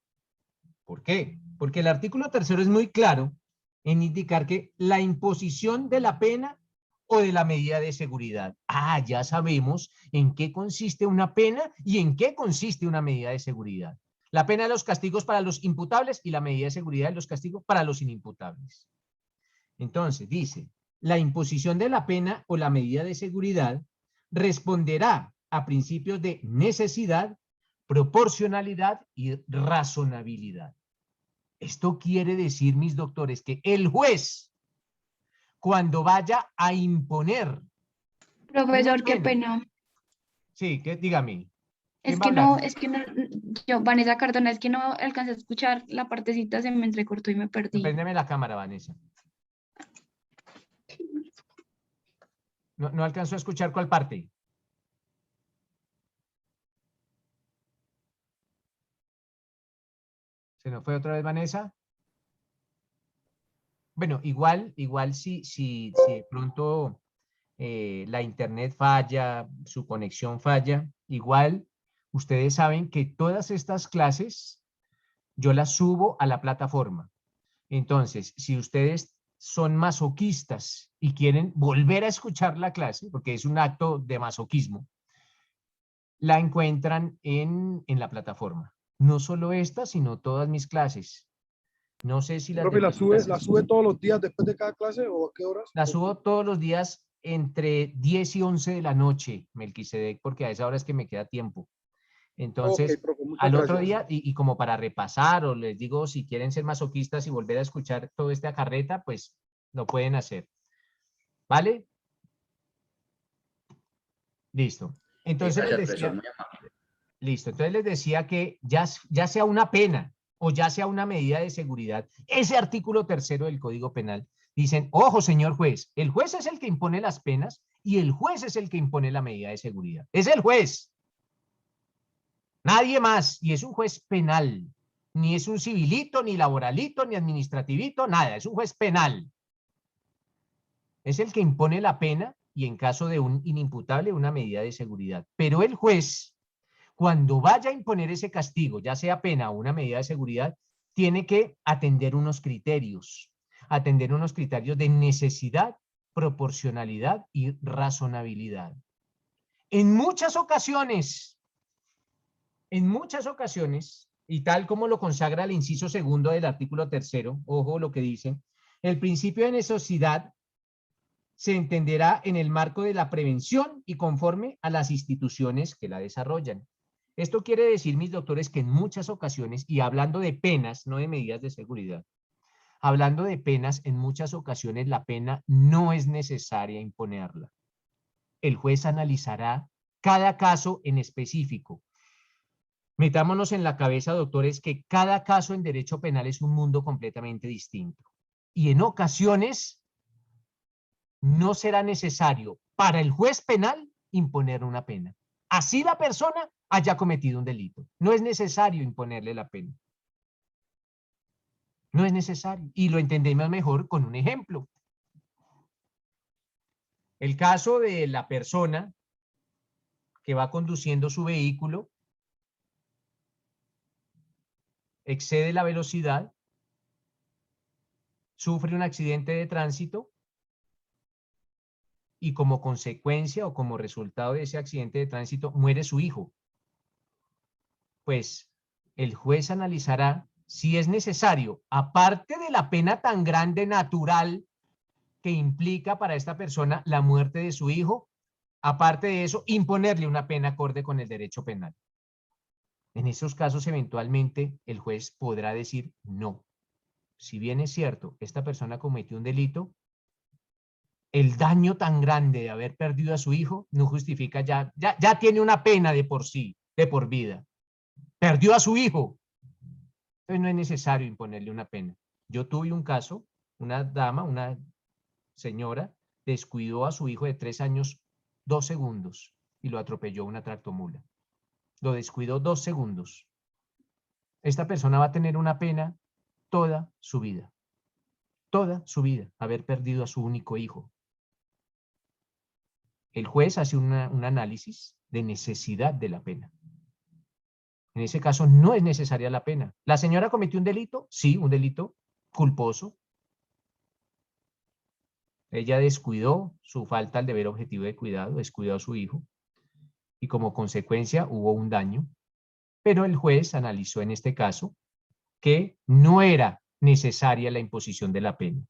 ¿Por qué? Porque el artículo 3º es muy claro en indicar que la imposición de la pena o de la medida de seguridad. Ah, ya sabemos en qué consiste una pena y en qué consiste una medida de seguridad. La pena de los castigos para los imputables y la medida de seguridad de los castigos para los inimputables. Entonces, dice, la imposición de la pena o la medida de seguridad responderá a principios de necesidad, proporcionalidad y razonabilidad. Esto quiere decir, mis doctores, que el juez, cuando vaya a imponer... Profesor, qué pena. Sí, dígame. Es que no, yo, Vanessa Cardona, es que no alcancé a escuchar la partecita, se me entrecortó y me perdí. Préndeme la cámara, Vanessa. No alcanzó a escuchar cuál parte. ¿Se nos fue otra vez, Vanessa? Bueno, igual si de pronto la internet falla, su conexión falla, igual ustedes saben que todas estas clases yo las subo a la plataforma. Entonces, si ustedes son masoquistas y quieren volver a escuchar la clase, porque es un acto de masoquismo, la encuentran en la plataforma. No solo esta, sino todas mis clases. No sé si Profe, ¿la sube todos los días después de cada clase o a qué horas? La subo todos los días entre 10 y 11 de la noche, Melquisedec, porque a esa hora es que me queda tiempo. Entonces, Ok, profe, muchas al otro gracias. día, y como para repasar, o les digo, si quieren ser masoquistas y volver a escuchar todo este acarreta, pues lo pueden hacer. ¿Vale? Listo. Entonces Gracias, les profesor, decía, muy amable. listo. Entonces les decía que ya sea una pena o ya sea una medida de seguridad, ese artículo 3º del Código Penal, dicen, ojo, señor juez, el juez es el que impone las penas y el juez es el que impone la medida de seguridad. Es el juez. Nadie más. Y es un juez penal. Ni es un civilito, ni laboralito, ni administrativito, nada. Es un juez penal. Es el que impone la pena y en caso de un inimputable una medida de seguridad. Pero el juez, cuando vaya a imponer ese castigo, ya sea pena o una medida de seguridad, tiene que atender unos criterios de necesidad, proporcionalidad y razonabilidad. En muchas ocasiones, y tal como lo consagra el inciso 2º del artículo 3º, ojo lo que dice, el principio de necesidad se entenderá en el marco de la prevención y conforme a las instituciones que la desarrollan. Esto quiere decir, mis doctores, que en muchas ocasiones, y hablando de penas, no de medidas de seguridad, hablando de penas, en muchas ocasiones la pena no es necesaria imponerla. El juez analizará cada caso en específico. Metámonos en la cabeza, doctores, que cada caso en derecho penal es un mundo completamente distinto. Y en ocasiones no será necesario para el juez penal imponer una pena. Así la persona haya cometido un delito. No es necesario imponerle la pena. No es necesario. Y lo entendemos mejor con un ejemplo. El caso de la persona que va conduciendo su vehículo, excede la velocidad, sufre un accidente de tránsito y como consecuencia o como resultado de ese accidente de tránsito muere su hijo. Pues el juez analizará si es necesario, aparte de la pena tan grande natural que implica para esta persona la muerte de su hijo, aparte de eso, imponerle una pena acorde con el derecho penal. En esos casos, eventualmente, el juez podrá decir no. Si bien es cierto, esta persona cometió un delito, el daño tan grande de haber perdido a su hijo no justifica ya tiene una pena de por sí, de por vida. Perdió a su hijo. Entonces no es necesario imponerle una pena. Yo tuve un caso, una dama, una señora, descuidó a su hijo de 3 años 2 segundos y lo atropelló una tractomula. Lo descuidó 2 segundos. Esta persona va a tener una pena toda su vida. Toda su vida, haber perdido a su único hijo. el juez hace un análisis de necesidad de la pena. En ese caso no es necesaria la pena. ¿La señora cometió un delito? Sí, un delito culposo. Ella descuidó su falta al deber objetivo de cuidado, descuidó a su hijo y como consecuencia hubo un daño. Pero el juez analizó en este caso que no era necesaria la imposición de la pena.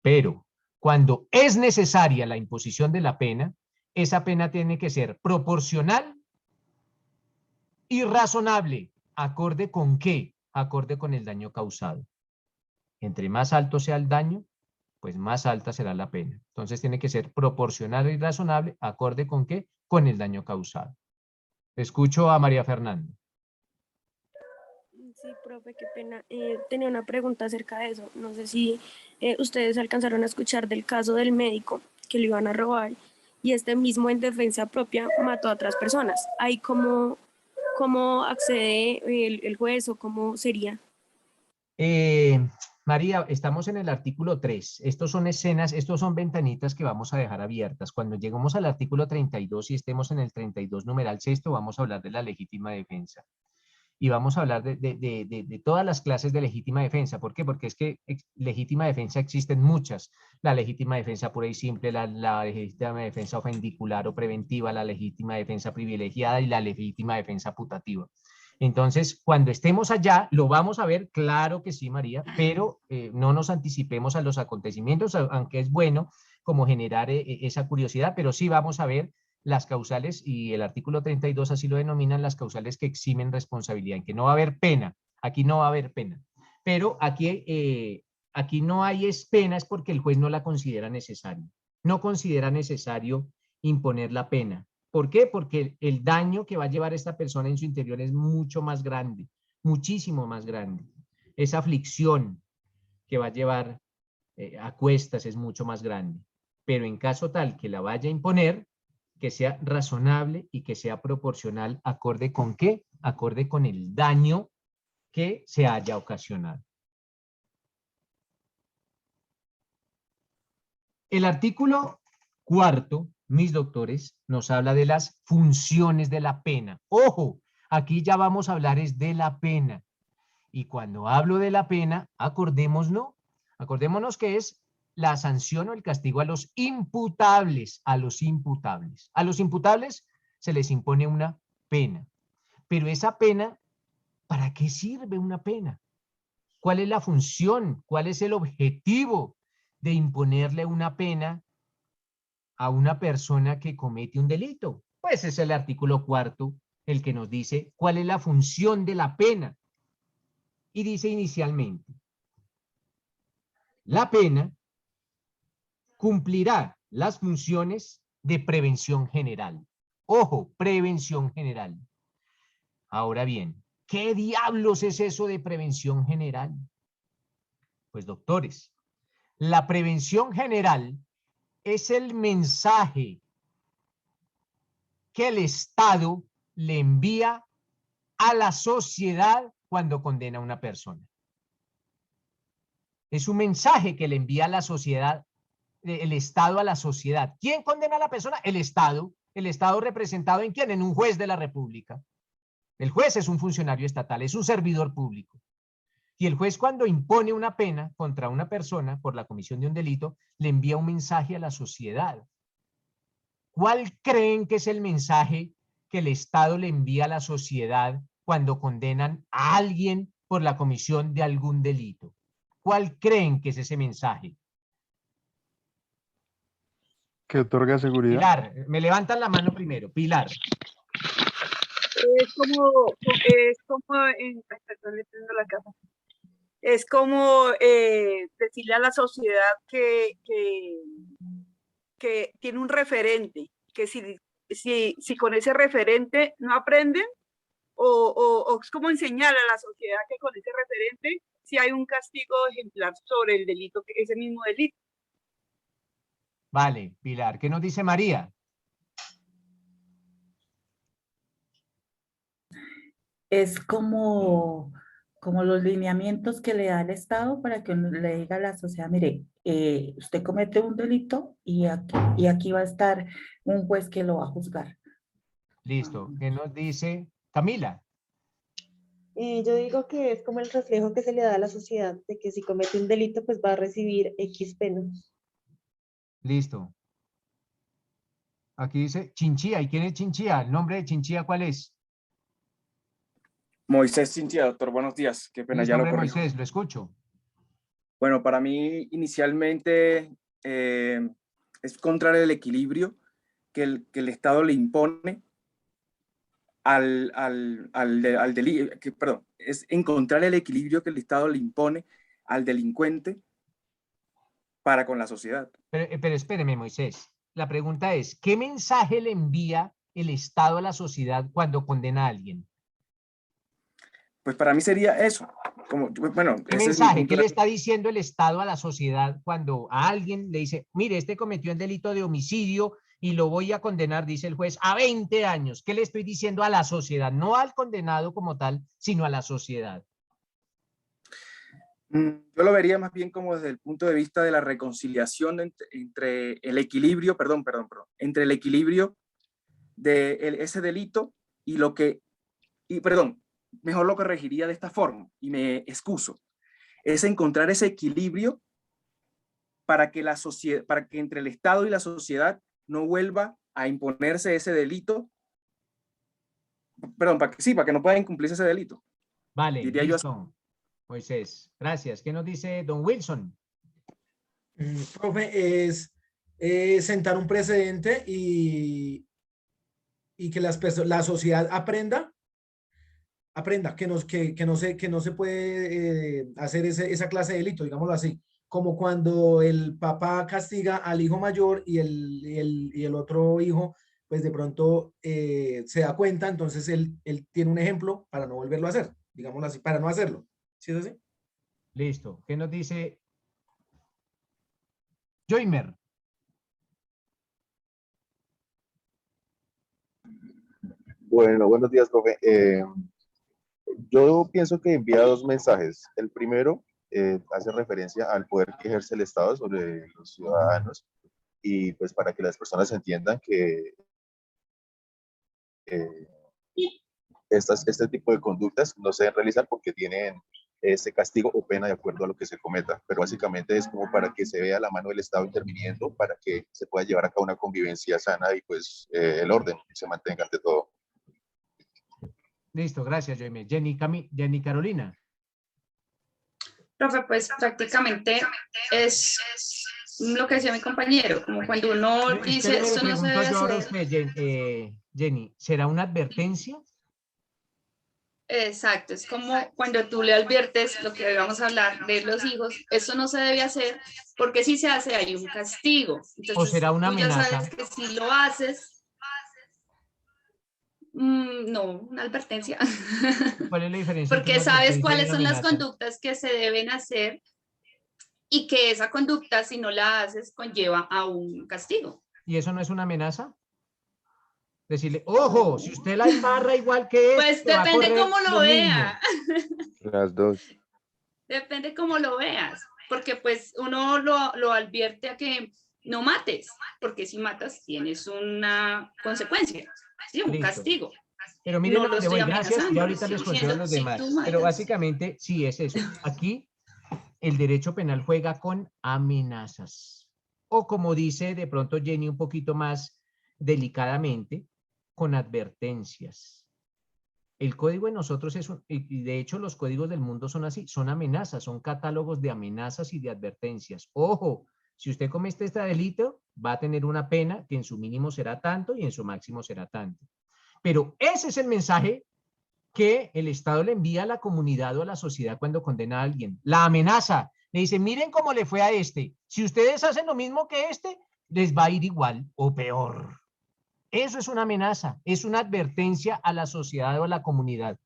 Pero cuando es necesaria la imposición de la pena, esa pena tiene que ser proporcional y razonable. ¿Acorde con qué? Acorde con el daño causado. Entre más alto sea el daño, pues más alta será la pena. Entonces tiene que ser proporcional y razonable. ¿Acorde con qué? Con el daño causado. Escucho a María Fernanda. Sí, profe, qué pena. Tenía una pregunta acerca de eso. No sé si ustedes alcanzaron a escuchar del caso del médico que lo iban a robar y este mismo en defensa propia mató a otras personas. ¿Ahí cómo accede el juez o cómo sería? María, estamos en el artículo 3. Estos son escenas, estos son ventanitas que vamos a dejar abiertas. Cuando lleguemos al artículo 32 y estemos en el 32 numeral sexto, vamos a hablar de la legítima defensa. Y vamos a hablar de todas las clases de legítima defensa. ¿Por qué? Porque es que legítima defensa existen muchas. La legítima defensa pura y simple, la legítima defensa ofendicular o preventiva, la legítima defensa privilegiada y la legítima defensa putativa. Entonces, cuando estemos allá, lo vamos a ver, claro que sí, María, pero no nos anticipemos a los acontecimientos, aunque es bueno como generar esa curiosidad, pero sí vamos a ver las causales, y el artículo 32 así lo denominan, las causales que eximen responsabilidad, en que no va a haber pena, aquí no va a haber pena, pero aquí no hay pena es porque el juez no la considera necesaria, no considera necesario imponer la pena. ¿Por qué? Porque el daño que va a llevar esta persona en su interior es mucho más grande, muchísimo más grande. Esa aflicción que va a llevar a cuestas es mucho más grande. Pero en caso tal que la vaya a imponer, que sea razonable y que sea proporcional, ¿acorde con qué? Acorde con el daño que se haya ocasionado. El artículo 4, mis doctores, nos habla de las funciones de la pena. ¡Ojo! Aquí ya vamos a hablar es de la pena. Y cuando hablo de la pena, acordémonos que es la sanción o el castigo a los imputables, a los imputables. A los imputables se les impone una pena. Pero esa pena, ¿para qué sirve una pena? ¿Cuál es la función? ¿Cuál es el objetivo de imponerle una pena a una persona que comete un delito? Pues es el artículo 4 el que nos dice cuál es la función de la pena. Y dice inicialmente, la pena cumplirá las funciones de prevención general. Ojo, prevención general. Ahora bien, ¿qué diablos es eso de prevención general? Pues doctores, la prevención general es el mensaje que el Estado le envía a la sociedad cuando condena a una persona. Es un mensaje que le envía a la sociedad, el Estado a la sociedad. ¿Quién condena a la persona? El Estado. ¿El Estado representado en quién? En un juez de la República. El juez es un funcionario estatal, es un servidor público. Y el juez, cuando impone una pena contra una persona por la comisión de un delito, le envía un mensaje a la sociedad. ¿Cuál creen que es el mensaje que el Estado le envía a la sociedad cuando condenan a alguien por la comisión de algún delito? ¿Cuál creen que es ese mensaje? Que otorga seguridad. Pilar, me levantan la mano primero. Pilar. Es como decirle a la sociedad que tiene un referente, que si con ese referente no aprenden, o es como enseñar a la sociedad que con ese referente si hay un castigo ejemplar sobre el delito, ese mismo delito. Vale, Pilar. ¿Qué nos dice María? Es como como los lineamientos que le da el Estado para que uno le diga a la sociedad, mire, usted comete un delito y aquí va a estar un juez que lo va a juzgar. Listo. ¿Qué nos dice Camila? Yo digo que es como el reflejo que se le da a la sociedad de que si comete un delito, pues va a recibir X pena. Listo. Aquí dice Chinchilla. ¿Y quién es Chinchilla? ¿El nombre de Chinchilla cuál es? Moisés Chinchilla, doctor, buenos días. Qué pena, Listo, ya lo hombre, corrijo. Moisés, lo escucho. Bueno, para mí inicialmente es contrario el equilibrio que el Estado le impone al delito, perdón, es encontrar el equilibrio que el Estado le impone al delincuente para con la sociedad. Pero espéreme, Moisés. La pregunta es, ¿qué mensaje le envía el Estado a la sociedad cuando condena a alguien? Pues para mí sería eso. Como, bueno, ¿Qué ese es mi mensaje? punto ¿Qué de le está diciendo el Estado a la sociedad cuando a alguien le dice, mire, este cometió el delito de homicidio y lo voy a condenar, dice el juez, a 20 años? ¿Qué le estoy diciendo a la sociedad? No al condenado como tal, sino a la sociedad. Yo lo vería más bien como desde el punto de vista de la reconciliación entre el equilibrio, entre el equilibrio de ese delito y lo que, mejor lo corregiría de esta forma y me excuso, es encontrar ese equilibrio para que para que entre el Estado y la sociedad no vuelva a imponerse ese delito, para que no pueda incumplirse ese delito. Vale, Diría yo así. listo. Moisés, gracias. ¿Qué nos dice don Wilson? Profe, es sentar un precedente y que la sociedad aprenda que no se puede hacer esa clase de delito, digámoslo así, como cuando el papá castiga al hijo mayor y el otro hijo, pues de pronto se da cuenta, entonces él tiene un ejemplo para no volverlo a hacer, digámoslo así, para no hacerlo. ¿Sí es así? Listo. ¿Qué nos dice Joimer? Bueno, buenos días, profe. Yo pienso que envía dos mensajes. El primero hace referencia al poder que ejerce el Estado sobre los ciudadanos y pues para que las personas entiendan que este tipo de conductas no se deben realizar porque tienen este castigo o pena de acuerdo a lo que se cometa, pero básicamente es como para que se vea la mano del Estado interviniendo para que se pueda llevar a cabo una convivencia sana y pues el orden se mantenga ante todo. Listo, gracias, Joimer. Jenny Carolina. Profe, pues prácticamente es lo que decía mi compañero, como cuando uno dice Espéreme, esto no se debe yo ahora a hacer. usted, Jenny, ¿será una advertencia? Exacto, es como cuando tú le adviertes lo que vamos a hablar de los hijos, eso no se debe hacer porque si se hace hay un castigo. Entonces, ¿O será una tú ya amenaza? sabes que si lo haces, no, una advertencia. ¿Cuál es la diferencia entre Porque una sabes advertencia y cuáles una son las amenaza? conductas que se deben hacer y que esa conducta, si no la haces, conlleva a un castigo. ¿Y eso no es una amenaza? Decirle, ojo, si usted la embarra igual que Pues va a depende correr cómo lo lo mismo. vea. Las dos. Depende cómo lo veas, porque pues uno lo advierte a que no mates, porque si matas tienes una consecuencia, ¿sí? Un Listo. castigo. Pero miren No a lo dónde estoy voy, gracias. amenazando, Y ahorita estoy les concedo a diciendo, los si demás. tú Pero matas. básicamente sí es eso. Aquí el derecho penal juega con amenazas. O como dice de pronto Jenny un poquito más delicadamente, con advertencias. El código de nosotros es y de hecho los códigos del mundo son así, son amenazas, son catálogos de amenazas y de advertencias. Ojo, si usted comete este delito, va a tener una pena que en su mínimo será tanto y en su máximo será tanto. Pero ese es el mensaje que el Estado le envía a la comunidad o a la sociedad cuando condena a alguien. La amenaza. Le dice, miren cómo le fue a este. Si ustedes hacen lo mismo que este, les va a ir igual o peor. Eso es una amenaza, es una advertencia a la sociedad o a la comunidad.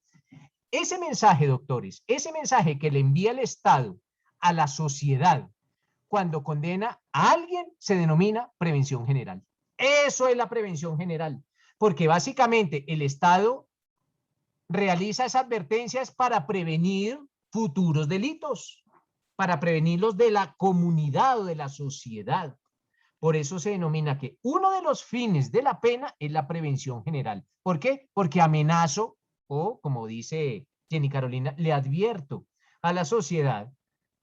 Ese mensaje, doctores, ese mensaje que le envía el Estado a la sociedad cuando condena a alguien se denomina prevención general. Eso es la prevención general, porque básicamente el Estado realiza esa advertencia es para prevenir futuros delitos, para prevenirlos de la comunidad o de la sociedad. Por eso se denomina que uno de los fines de la pena es la prevención general. ¿Por qué? Porque amenazo o, como dice Jenny Carolina, le advierto a la sociedad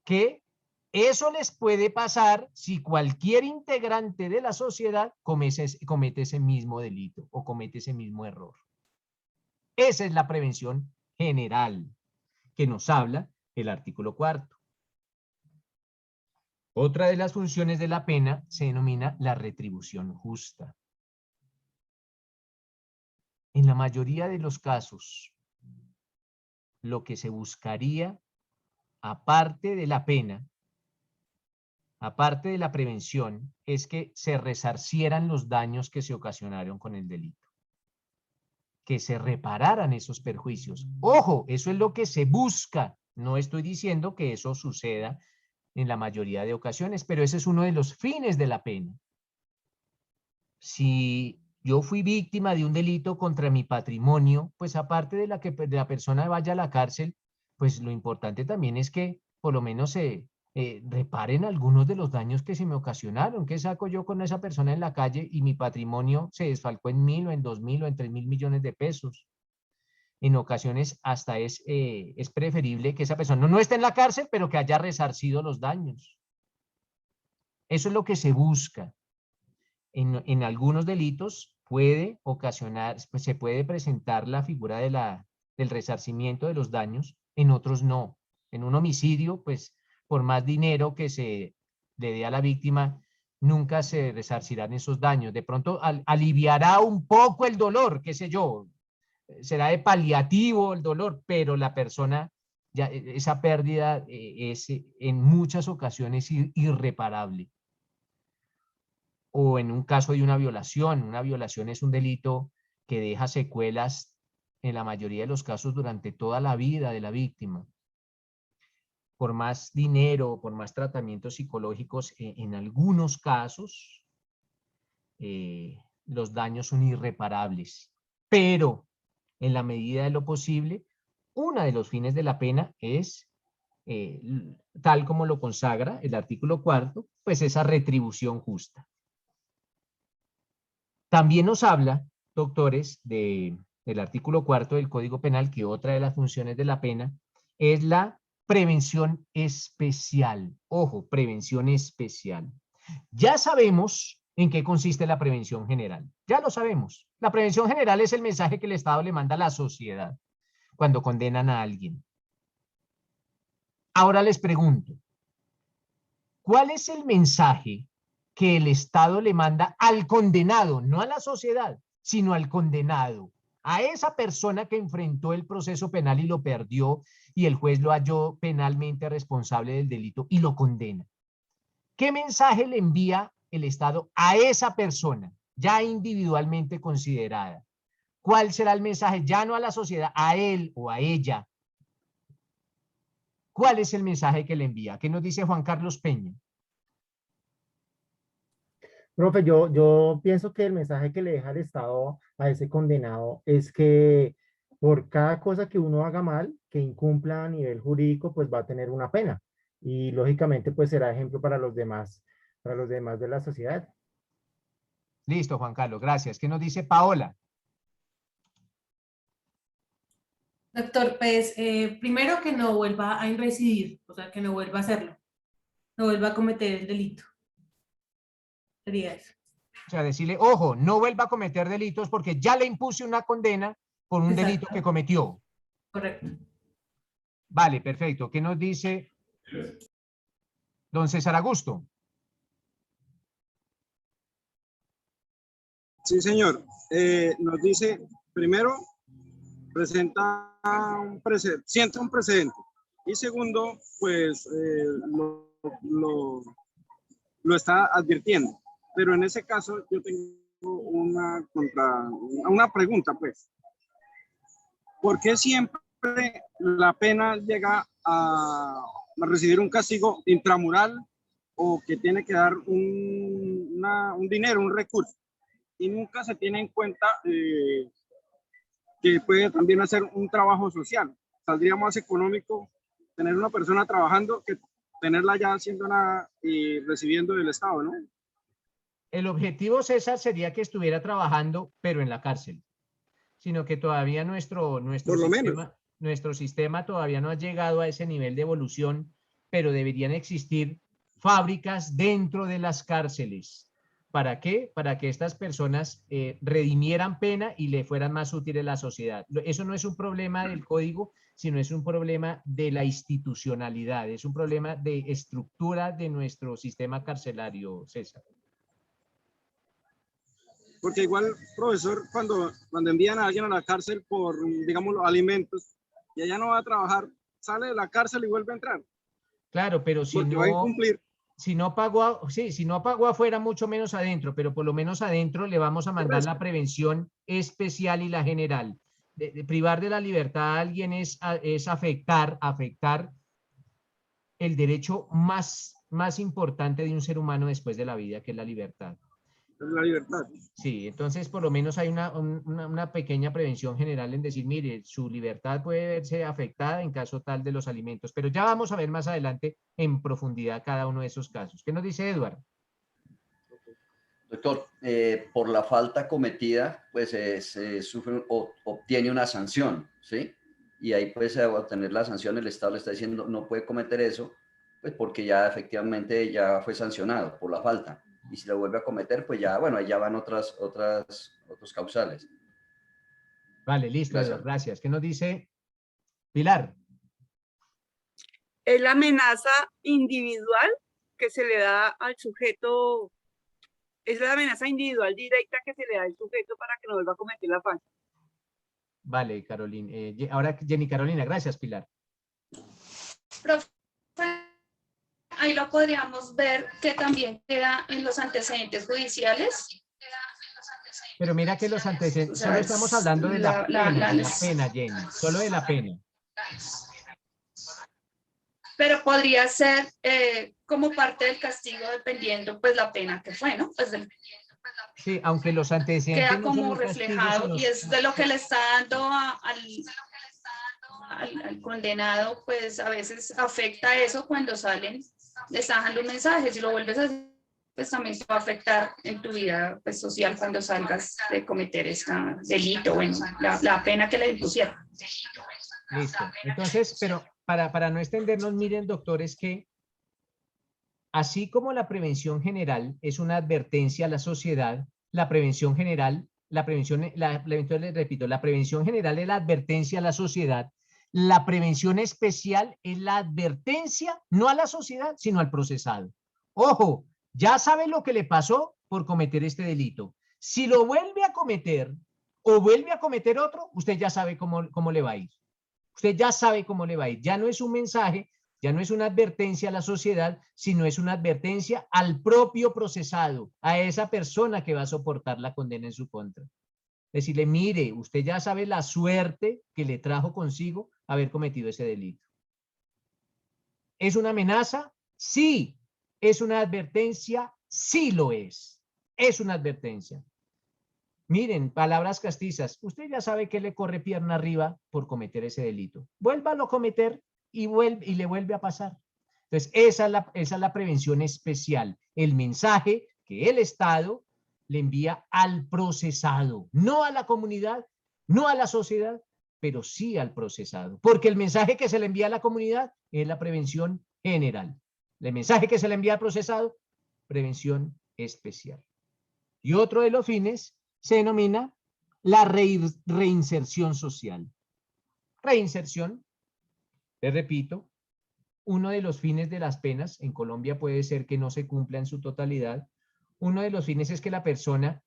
que eso les puede pasar si cualquier integrante de la sociedad comete ese mismo delito o comete ese mismo error. Esa es la prevención general que nos habla el artículo 4. Otra de las funciones de la pena se denomina la retribución justa. En la mayoría de los casos, lo que se buscaría, aparte de la pena, aparte de la prevención, es que se resarcieran los daños que se ocasionaron con el delito. Que se repararan esos perjuicios. Ojo, eso es lo que se busca. No estoy diciendo que eso suceda en la mayoría de ocasiones, pero ese es uno de los fines de la pena. Si yo fui víctima de un delito contra mi patrimonio, pues aparte de la persona vaya a la cárcel, pues lo importante también es que por lo menos se reparen algunos de los daños que se me ocasionaron. ¿Qué saco yo con esa persona en la calle y mi patrimonio se desfalcó en 1.000 o en 2.000 o en 3.000 millones de pesos? En ocasiones hasta es preferible que esa persona no esté en la cárcel, pero que haya resarcido los daños. Eso es lo que se busca. En algunos delitos puede ocasionar, pues se puede presentar la figura del resarcimiento de los daños, en otros no. En un homicidio, pues por más dinero que se le dé a la víctima, nunca se resarcirán esos daños. De pronto aliviará un poco el dolor, qué sé yo, será de paliativo el dolor, pero la persona, ya, esa pérdida es en muchas ocasiones irreparable. O en un caso de una violación es un delito que deja secuelas en la mayoría de los casos durante toda la vida de la víctima. Por más dinero, por más tratamientos psicológicos, en algunos casos los daños son irreparables. Pero en la medida de lo posible, uno de los fines de la pena es, tal como lo consagra el artículo 4, pues esa retribución justa. También nos habla, doctores, del artículo 4 del Código Penal, que otra de las funciones de la pena es la prevención especial. Ojo, prevención especial. Ya sabemos en qué consiste la prevención general. Ya lo sabemos. La prevención general es el mensaje que el Estado le manda a la sociedad cuando condenan a alguien. Ahora les pregunto, ¿cuál es el mensaje que el Estado le manda al condenado, no a la sociedad, sino al condenado, a esa persona que enfrentó el proceso penal y lo perdió y el juez lo halló penalmente responsable del delito y lo condena? ¿Qué mensaje le envía el Estado a esa persona ya individualmente considerada? ¿Cuál será el mensaje? Ya no a la sociedad, a él o a ella. ¿Cuál es el mensaje que le envía? ¿Qué nos dice Juan Carlos Peña? Profe, yo pienso que el mensaje que le deja el Estado a ese condenado es que por cada cosa que uno haga mal, que incumpla a nivel jurídico, pues va a tener una pena. Y lógicamente, pues será ejemplo para los demás de la sociedad. Listo, Juan Carlos, gracias. ¿Qué nos dice Paola? Doctor, pues primero que no vuelva a reincidir, o sea, que no vuelva a hacerlo, no vuelva a cometer el delito. Sería eso. O sea, decirle, ojo, no vuelva a cometer delitos porque ya le impuse una condena por un delito que cometió. Correcto. Vale, perfecto. ¿Qué nos dice don César Augusto? Sí, señor. Nos dice, primero, sienta un precedente. Y segundo, pues lo está advirtiendo. Pero en ese caso yo tengo una pregunta, pues. ¿Por qué siempre la pena llega a recibir un castigo intramural o que tiene que dar un dinero, un recurso? Y nunca se tiene en cuenta que puede también hacer un trabajo social. Saldría más económico tener una persona trabajando que tenerla ya haciendo nada y recibiendo del Estado, ¿no? El objetivo, César, sería que estuviera trabajando, pero en la cárcel, sino que todavía nuestro sistema todavía no ha llegado a ese nivel de evolución, pero deberían existir fábricas dentro de las cárceles. ¿Para qué? Para que estas personas redimieran pena y le fueran más útiles a la sociedad. Eso no es un problema del código, sino es un problema de la institucionalidad, es un problema de estructura de nuestro sistema carcelario, César. Porque igual, profesor, cuando envían a alguien a la cárcel por, digamos, los alimentos, y allá no va a trabajar, sale de la cárcel y vuelve a entrar. Claro, pero si porque va a no, incumplir. si no pagó, sí, si no pagó afuera, mucho menos adentro, pero por lo menos adentro le vamos a mandar la prevención especial y la general. De privar de la libertad a alguien es afectar el derecho más importante de un ser humano después de la vida, que es la libertad. La libertad. Sí, entonces por lo menos hay una pequeña prevención general en decir, mire, su libertad puede verse afectada en caso tal de los alimentos, pero ya vamos a ver más adelante en profundidad cada uno de esos casos. ¿Qué nos dice Edward? Doctor, por la falta cometida, pues se sufre o obtiene una sanción, ¿sí? Y ahí pues a obtener la sanción el Estado le está diciendo no puede cometer eso, pues porque ya efectivamente ya fue sancionado por la falta. Y si lo vuelve a cometer, pues ya, bueno, ahí ya van otros causales. Vale, listo, Gracias. Edward, gracias. ¿Qué nos dice Pilar? Es la amenaza individual que se le da al sujeto, es la amenaza individual directa que se le da al sujeto para que no vuelva a cometer la falta. Vale, Carolina. Ahora Jenny Carolina, gracias, Pilar. Profe, ahí lo podríamos ver que también queda en los antecedentes judiciales. Pero mira que los antecedentes, O sea, solo estamos hablando de la pena, Jenny, solo de la pena. Pero podría ser como parte del castigo dependiendo pues la pena que fue, ¿no? Pues Sí, aunque los antecedentes queda no son como los castigos, reflejado sino- y es de lo que le está dando al condenado, pues a veces afecta eso cuando salen, le está dando un mensaje, si lo vuelves a hacer, pues también te va a afectar en tu vida pues, social cuando salgas de cometer este delito, bueno, la pena que le impusieron. Listo. Entonces, pero para no extendernos, miren, doctores, que así como la prevención general es una advertencia a la sociedad, la prevención general, les repito, la prevención general es la advertencia a la sociedad, la prevención especial es la advertencia no a la sociedad, sino al procesado. Ojo, ya sabe lo que le pasó por cometer este delito. Si lo vuelve a cometer o vuelve a cometer otro, usted ya sabe cómo le va a ir. Usted ya sabe cómo le va a ir. Ya no es un mensaje, ya no es una advertencia a la sociedad, sino es una advertencia al propio procesado, a esa persona que va a soportar la condena en su contra. Decirle, mire, usted ya sabe la suerte que le trajo consigo haber cometido ese delito. ¿Es una amenaza? Sí. ¿Es una advertencia? Sí lo es. Es una advertencia. Miren, palabras castizas. Usted ya sabe que le corre pierna arriba por cometer ese delito. Vuélvalo a cometer y le vuelve a pasar. Entonces, esa es la prevención especial. El mensaje que el Estado le envía al procesado, no a la comunidad, no a la sociedad, pero sí al procesado. Porque el mensaje que se le envía a la comunidad es la prevención general. El mensaje que se le envía al procesado, prevención especial. Y otro de los fines se denomina la reinserción social. Reinserción, les repito, uno de los fines de las penas en Colombia puede ser que no se cumpla en su totalidad. Uno de los fines es que la persona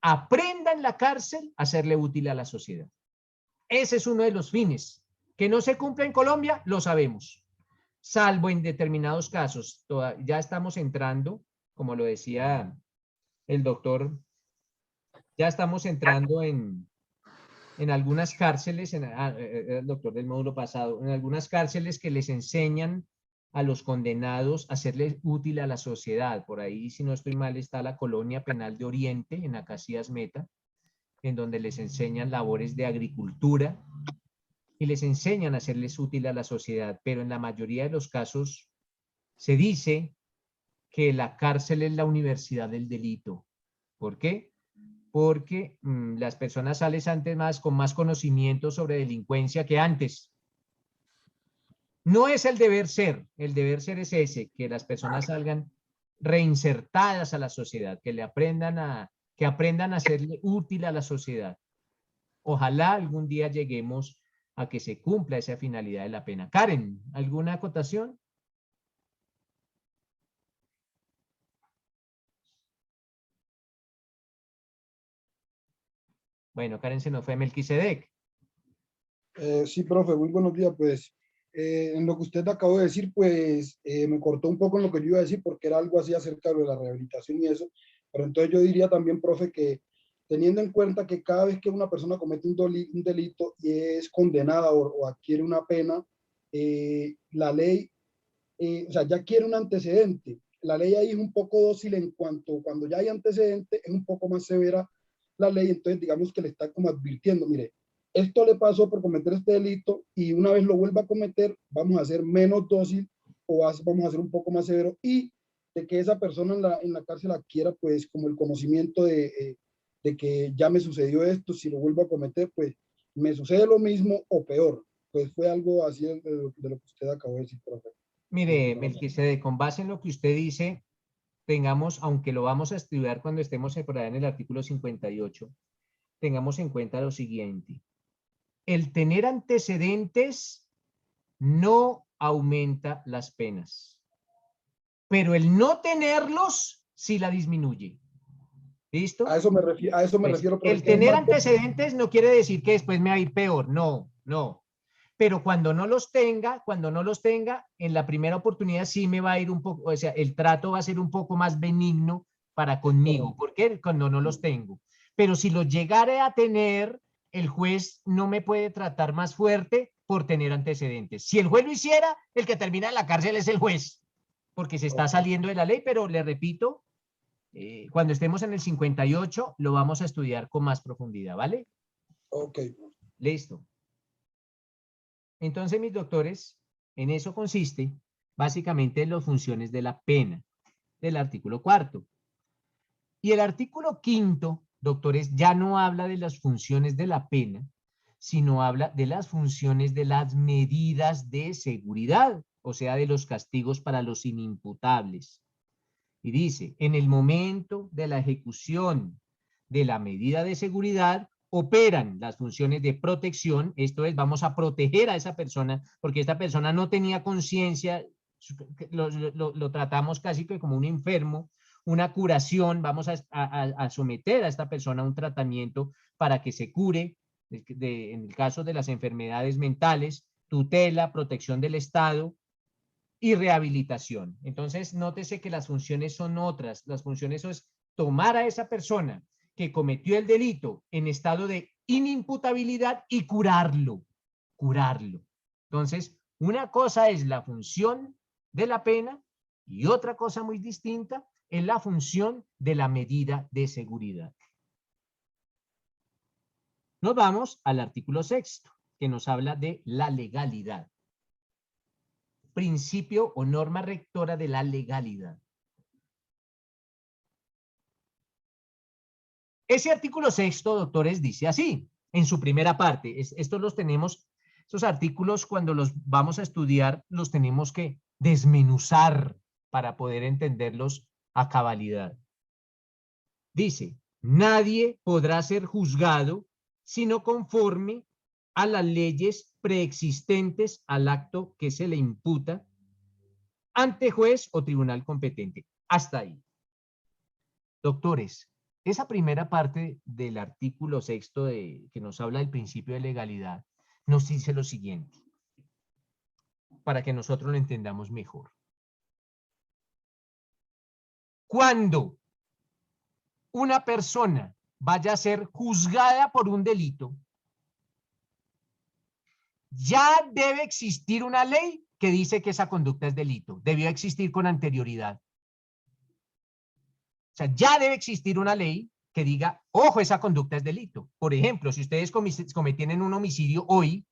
aprenda en la cárcel a serle útil a la sociedad. Ese es uno de los fines. Que no se cumpla en Colombia, lo sabemos. Salvo en determinados casos. Ya estamos entrando, como lo decía el doctor, ya estamos entrando en algunas cárceles, el doctor del módulo pasado, en algunas cárceles que les enseñan a los condenados a serles útil a la sociedad. Por ahí, si no estoy mal, está la Colonia Penal de Oriente, en Acacías Meta. en donde les enseñan labores de agricultura y les enseñan a serles útil a la sociedad, pero en la mayoría de los casos se dice que la cárcel es la universidad del delito. ¿Por qué? Porque las personas salen antes con más conocimiento sobre delincuencia que antes. No es el deber ser es ese, que las personas salgan reinsertadas a la sociedad, que aprendan a serle útil a la sociedad. Ojalá algún día lleguemos a que se cumpla esa finalidad de la pena. Karen, ¿alguna acotación? Bueno, Karen se nos fue. Melquisedec. Sí, profe, muy buenos días. Pues en lo que usted acabó de decir, pues me cortó un poco en lo que yo iba a decir porque era algo así acerca de la rehabilitación y eso. Pero entonces yo diría también, profe, que teniendo en cuenta que cada vez que una persona comete un delito y es condenada o adquiere una pena, la ley, o sea, ya quiere un antecedente. La ley ahí es un poco dócil en cuanto, cuando ya hay antecedente, es un poco más severa la ley, entonces digamos que le está como advirtiendo, mire, esto le pasó por cometer este delito y una vez lo vuelva a cometer, vamos a ser menos dócil o vamos a ser un poco más severo y de que esa persona en la cárcel adquiera pues como el conocimiento de que ya me sucedió esto, si lo vuelvo a cometer, pues me sucede lo mismo o peor. Pues fue algo así de lo que usted acabó de decir, profe. Mire, Melquisedec, con base en lo que usted dice, tengamos, aunque lo vamos a estudiar cuando estemos por allá en el artículo 58, tengamos en cuenta lo siguiente. El tener antecedentes no aumenta las penas, pero el no tenerlos sí la disminuye. ¿Listo? A eso me refiero. El tener antecedentes no quiere decir que después me va a ir peor, no. Pero cuando no los tenga, en la primera oportunidad sí me va a ir un poco, o sea, el trato va a ser un poco más benigno para conmigo. ¿Por qué? Cuando no los tengo. Pero si los llegare a tener, el juez no me puede tratar más fuerte por tener antecedentes. Si el juez lo hiciera, el que termina en la cárcel es el juez, porque se está saliendo de la ley, pero le repito, cuando estemos en el 58 lo vamos a estudiar con más profundidad, ¿vale? Ok. Listo. Entonces, mis doctores, en eso consiste básicamente las funciones de la pena del artículo 4. Y el artículo 5, doctores, ya no habla de las funciones de la pena, sino habla de las funciones de las medidas de seguridad, o sea, de los castigos para los inimputables. Y dice, en el momento de la ejecución de la medida de seguridad, operan las funciones de protección, esto es, vamos a proteger a esa persona, porque esta persona no tenía conciencia, lo tratamos casi que como un enfermo, una curación, vamos a someter a esta persona a un tratamiento para que se cure, en el caso de las enfermedades mentales, tutela, protección del Estado, y rehabilitación. Entonces, nótese que las funciones son otras. Las funciones es tomar a esa persona que cometió el delito en estado de inimputabilidad y curarlo. Entonces, una cosa es la función de la pena y otra cosa muy distinta es la función de la medida de seguridad. Nos vamos al artículo 6, que nos habla de la legalidad. Principio o norma rectora de la legalidad. Ese artículo 6, doctores, dice así, en su primera parte. Estos los tenemos, esos artículos cuando los vamos a estudiar, los tenemos que desmenuzar para poder entenderlos a cabalidad. Dice, nadie podrá ser juzgado sino conforme a las leyes preexistentes al acto que se le imputa ante juez o tribunal competente. Hasta ahí. Doctores, esa primera parte del artículo 6 que nos habla del principio de legalidad nos dice lo siguiente, para que nosotros lo entendamos mejor. Cuando una persona vaya a ser juzgada por un delito, ya debe existir una ley que dice que esa conducta es delito. Debió existir con anterioridad. O sea, ya debe existir una ley que diga, ojo, esa conducta es delito. Por ejemplo, si ustedes cometieron un homicidio hoy,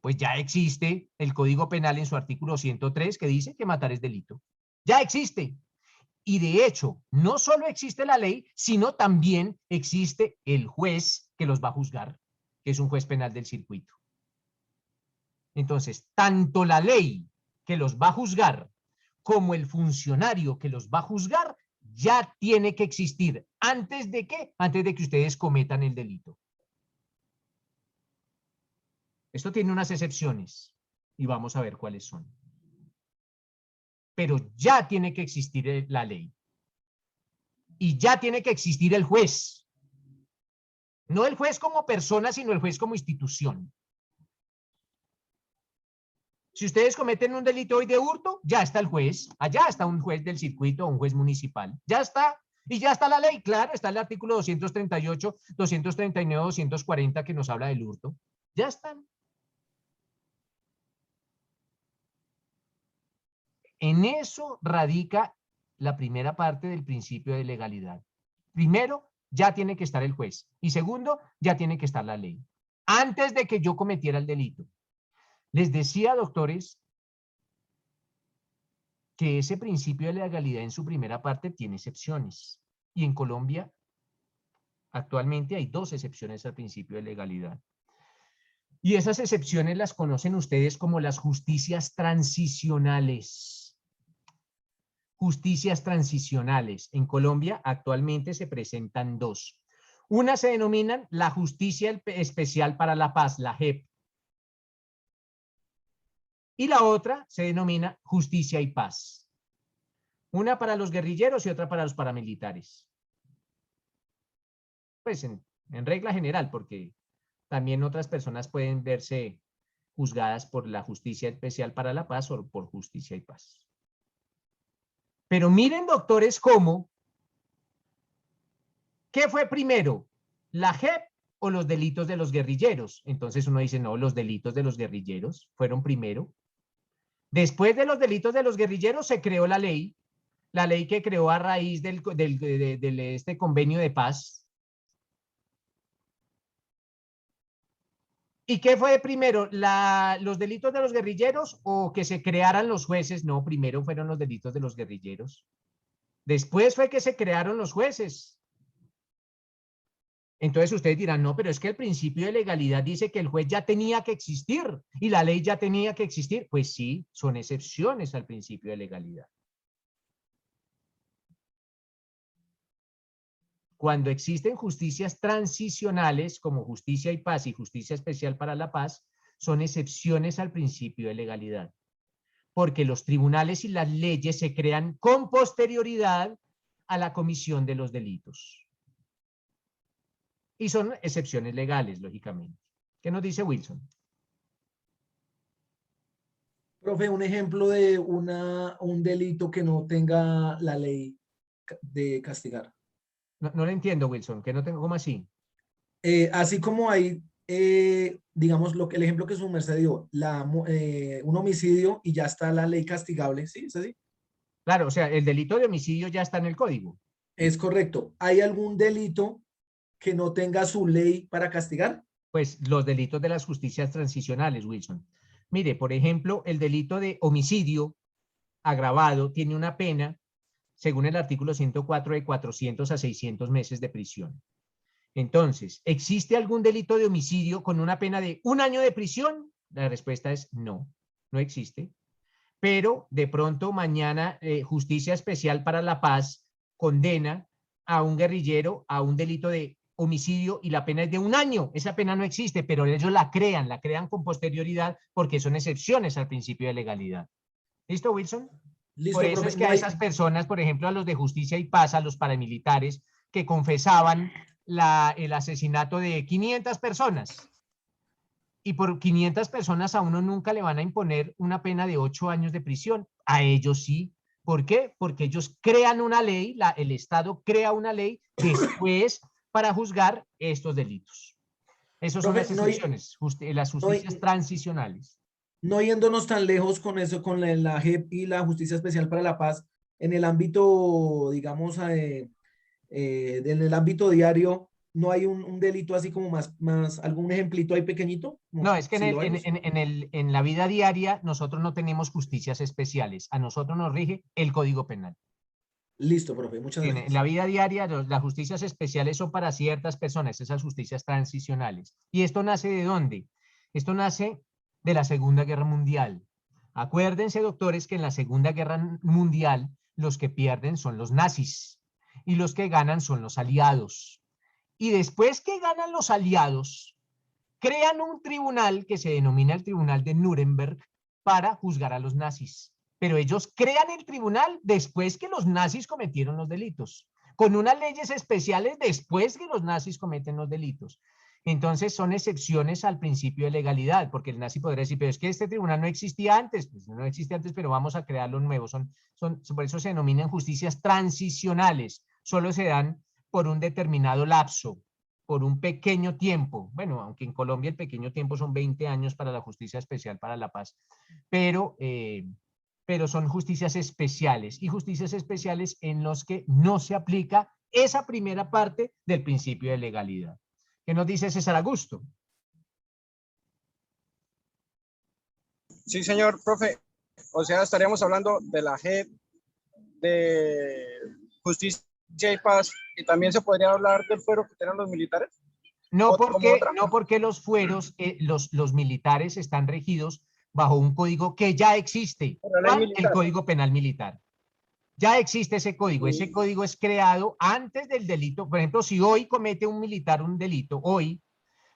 pues ya existe el Código Penal en su artículo 103 que dice que matar es delito. Ya existe. Y de hecho, no solo existe la ley, sino también existe el juez que los va a juzgar, que es un juez penal del circuito. Entonces, tanto la ley que los va a juzgar como el funcionario que los va a juzgar ya tiene que existir. ¿Antes de qué? Antes de que ustedes cometan el delito. Esto tiene unas excepciones y vamos a ver cuáles son. Pero ya tiene que existir la ley. Y ya tiene que existir el juez. No el juez como persona, sino el juez como institución. Si ustedes cometen un delito hoy de hurto, ya está el juez. Allá está un juez del circuito o un juez municipal. Ya está. Y ya está la ley, claro, está el artículo 238, 239, 240 que nos habla del hurto. Ya están. En eso radica la primera parte del principio de legalidad. Primero, ya tiene que estar el juez. Y segundo, ya tiene que estar la ley. Antes de que yo cometiera el delito. Les decía, doctores, que ese principio de legalidad en su primera parte tiene excepciones. Y en Colombia, actualmente hay 2 excepciones al principio de legalidad. Y esas excepciones las conocen ustedes como las justicias transicionales. Justicias transicionales. En Colombia actualmente se presentan 2. Una se denomina la Justicia Especial para la Paz, la JEP. Y la otra se denomina Justicia y Paz. Una para los guerrilleros y otra para los paramilitares. Pues en regla general, porque también otras personas pueden verse juzgadas por la Justicia Especial para la Paz o por Justicia y Paz. Pero miren, doctores, ¿qué fue primero? ¿La JEP o los delitos de los guerrilleros? Entonces uno dice, no, los delitos de los guerrilleros fueron primero. Después de los delitos de los guerrilleros se creó la ley que creó a raíz del este convenio de paz. ¿Y qué fue primero? ¿Los delitos de los guerrilleros o que se crearan los jueces? No, primero fueron los delitos de los guerrilleros. Después fue que se crearon los jueces. Entonces ustedes dirán, no, pero es que el principio de legalidad dice que el juez ya tenía que existir y la ley ya tenía que existir. Pues sí, son excepciones al principio de legalidad. Cuando existen justicias transicionales como Justicia y Paz y Justicia Especial para la Paz, son excepciones al principio de legalidad. Porque los tribunales y las leyes se crean con posterioridad a la comisión de los delitos. Y son excepciones legales, lógicamente. ¿Qué nos dice Wilson? Profe, un ejemplo de un delito que no tenga la ley de castigar. No lo entiendo, Wilson, que no tengo, ¿cómo así? Así como hay, digamos, el ejemplo que su merced dio, un homicidio y ya está la ley castigable, ¿sí? ¿Es así? Claro, o sea, el delito de homicidio ya está en el código. Es correcto. ¿Hay algún delito que no tenga su ley para castigar? Pues los delitos de las justicias transicionales, Wilson. Mire, por ejemplo, el delito de homicidio agravado tiene una pena, según el artículo 104, de 400 a 600 meses de prisión. Entonces, ¿existe algún delito de homicidio con una pena de 1 año de prisión? La respuesta es no, no existe. Pero de pronto mañana Justicia Especial para la Paz condena a un guerrillero a un delito de homicidio y la pena es de 1 año. Esa pena no existe, pero ellos la crean con posterioridad porque son excepciones al principio de legalidad. ¿Listo, Wilson? Listo, Por eso profe, es que a esas personas, por ejemplo, a los de Justicia y Paz, a los paramilitares, que confesaban el asesinato de 500 personas. Y por 500 personas a uno nunca le van a imponer una pena de 8 años de prisión. A ellos sí. ¿Por qué? Porque ellos crean una ley, el Estado crea una ley después para juzgar estos delitos. Esas son las excepciones, las justicias transicionales. No yéndonos tan lejos con eso, con la JEP y la Justicia Especial para la Paz, en el ámbito, digamos, En el ámbito diario, ¿no hay un delito así como algún ejemplito ahí pequeñito? No, es que Si lo vemos. en la vida diaria nosotros no tenemos justicias especiales. A nosotros nos rige el Código Penal. Listo, profe, muchas En gracias. la vida diaria, las justicias especiales son para ciertas personas, esas justicias transicionales. ¿Y esto nace de dónde? Esto nace de la Segunda Guerra Mundial. Acuérdense, doctores, que en la Segunda Guerra Mundial los que pierden son los nazis y los que ganan son los aliados. Y después que ganan los aliados, crean un tribunal que se denomina el Tribunal de Nuremberg para juzgar a los nazis. Pero ellos crean el tribunal después que los nazis cometieron los delitos, con unas leyes especiales después que los nazis cometen los delitos. Entonces son excepciones al principio de legalidad, porque el nazi podría decir, pero es que este tribunal no existía antes, pues no existía antes, pero vamos a crearlo nuevo. Por eso se denominan justicias transicionales, solo se dan por un determinado lapso, por un pequeño tiempo. Bueno, aunque en Colombia el pequeño tiempo son 20 años para la Justicia Especial para la Paz, pero son justicias especiales y justicias especiales en los que no se aplica esa primera parte del principio de legalidad. ¿Qué nos dice César Augusto? Sí, señor profe. O sea, estaríamos hablando de la JEP, de Justicia y Paz, y también se podría hablar del fuero que tienen los militares. No porque los fueros, los militares están regidos bajo un código que ya existe. ¿Cuál? El Código Penal Militar. Ya existe ese código. Ese código es creado antes del delito. Por ejemplo, si hoy comete un militar un delito, hoy,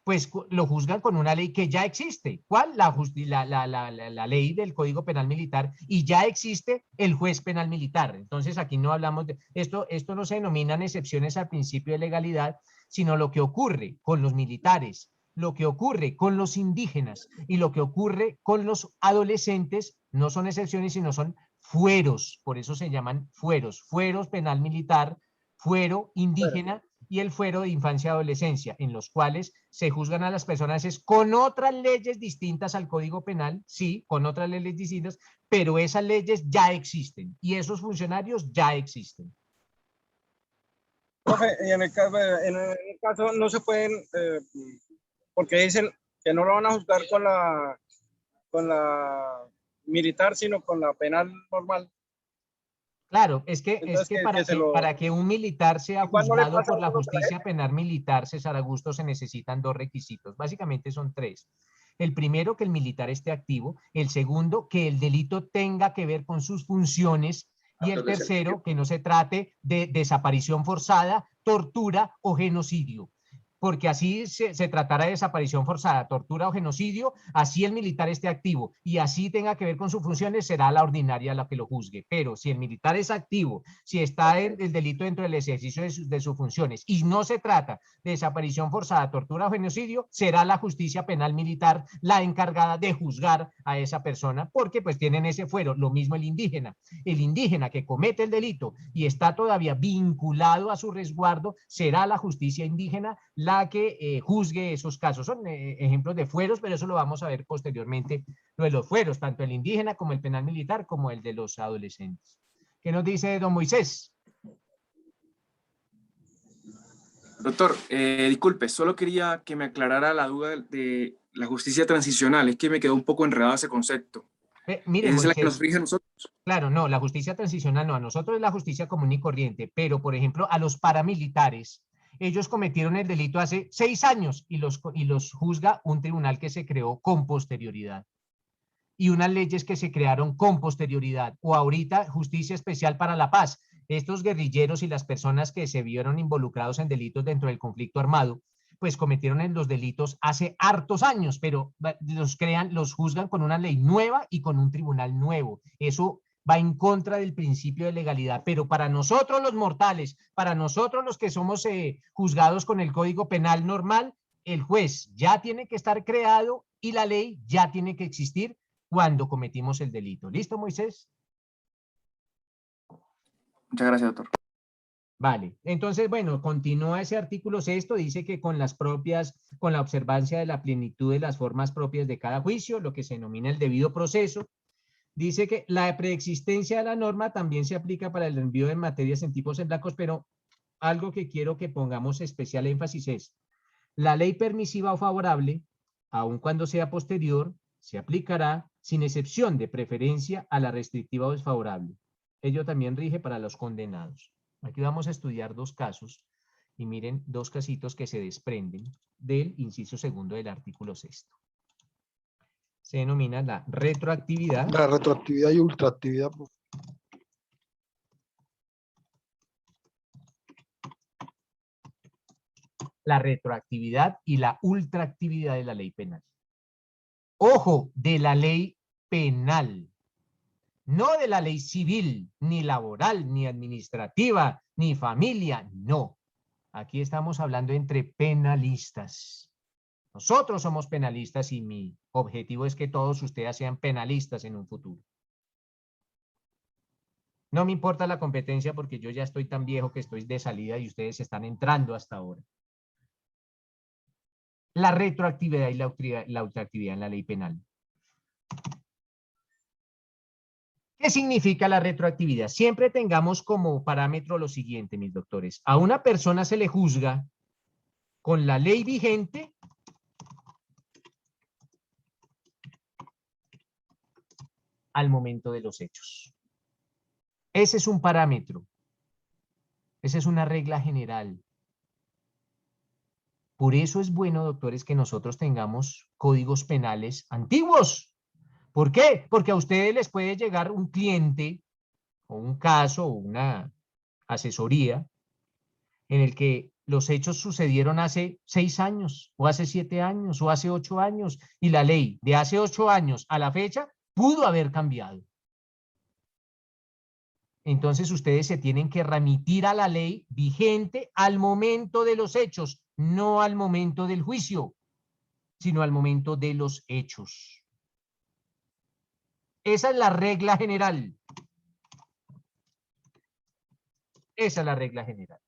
pues lo juzgan con una ley que ya existe. ¿Cuál? La ley del Código Penal Militar, y ya existe el juez penal militar. Entonces aquí no hablamos de esto no se denominan excepciones al principio de legalidad, sino lo que ocurre con los militares, lo que ocurre con los indígenas y lo que ocurre con los adolescentes no son excepciones, sino son fueros. Por eso se llaman fueros. Fueros penal militar, fuero indígena y el fuero de infancia y adolescencia, en los cuales se juzgan a las personas con otras leyes distintas al Código Penal, sí, con otras leyes distintas, pero esas leyes ya existen y esos funcionarios ya existen. Profe, y en el caso no se pueden, porque dicen que no lo van a juzgar con la militar, sino con la penal normal. Claro, es que para que un militar sea juzgado por la justicia penal militar, César Augusto, se necesitan dos requisitos. Básicamente son tres. El primero, que el militar esté activo. El segundo, que el delito tenga que ver con sus funciones. Y el tercero, que no se trate de desaparición forzada, tortura o genocidio. Porque así se tratará de desaparición forzada, tortura o genocidio, así el militar esté activo y así tenga que ver con sus funciones, será la ordinaria la que lo juzgue. Pero si el militar es activo, si está el delito dentro del ejercicio de sus funciones y no se trata de desaparición forzada, tortura o genocidio, será la justicia penal militar la encargada de juzgar a esa persona, porque pues tienen ese fuero. Lo mismo el indígena que comete el delito y está todavía vinculado a su resguardo, será la justicia indígena la que juzgue esos casos. Son ejemplos de fueros, pero eso lo vamos a ver posteriormente, lo de los fueros, tanto el indígena como el penal militar, como el de los adolescentes. ¿Qué nos dice don Moisés? Doctor, disculpe, solo quería que me aclarara la duda de la justicia transicional. Es que me quedó un poco enredado ese concepto. Mire, ¿Es Moisés, la que nos rige a nosotros? Claro, no, la justicia transicional no, a nosotros es la justicia común y corriente, pero por ejemplo a los paramilitares, ellos cometieron el delito hace 6 años y los juzga un tribunal que se creó con posterioridad. Y unas leyes que se crearon con posterioridad. O ahorita, Justicia Especial para la Paz. Estos guerrilleros y las personas que se vieron involucrados en delitos dentro del conflicto armado, pues cometieron los delitos hace hartos años, pero los juzgan con una ley nueva y con un tribunal nuevo. Eso va en contra del principio de legalidad, pero para nosotros los mortales, para nosotros los que somos juzgados con el Código Penal normal, el juez ya tiene que estar creado y la ley ya tiene que existir cuando cometimos el delito. ¿Listo, Moisés? Muchas gracias, doctor. Vale, entonces, bueno, continúa ese artículo sexto, dice que con la observancia de la plenitud de las formas propias de cada juicio, lo que se denomina el debido proceso. Dice que la preexistencia de la norma también se aplica para el envío de materias en tipos en blancos, pero algo que quiero que pongamos especial énfasis es, la ley permisiva o favorable, aun cuando sea posterior, se aplicará sin excepción de preferencia a la restrictiva o desfavorable. Ello también rige para los condenados. Aquí vamos a estudiar dos casos y miren dos casitos que se desprenden del inciso segundo del artículo 6. Se denomina la retroactividad. La retroactividad y ultraactividad. La retroactividad y la ultraactividad de la ley penal. Ojo, de la ley penal. No de la ley civil, ni laboral, ni administrativa, ni familia, no. Aquí estamos hablando entre penalistas. Nosotros somos penalistas y mi objetivo es que todos ustedes sean penalistas en un futuro. No me importa la competencia porque yo ya estoy tan viejo que estoy de salida y ustedes están entrando hasta ahora. La retroactividad y la ultraactividad en la ley penal. ¿Qué significa la retroactividad? Siempre tengamos como parámetro lo siguiente, mis doctores. A una persona se le juzga con la ley vigente al momento de los hechos. Ese es un parámetro. Esa es una regla general. Por eso es bueno, doctores, que nosotros tengamos códigos penales antiguos. ¿Por qué? Porque a ustedes les puede llegar un cliente o un caso o una asesoría en el que los hechos sucedieron hace 6 años o hace 7 años o hace 8 años y la ley de hace 8 años a la fecha pudo haber cambiado. Entonces ustedes se tienen que remitir a la ley vigente al momento de los hechos, no al momento del juicio, sino al momento de los hechos. Esa es la regla general. Esa es la regla general.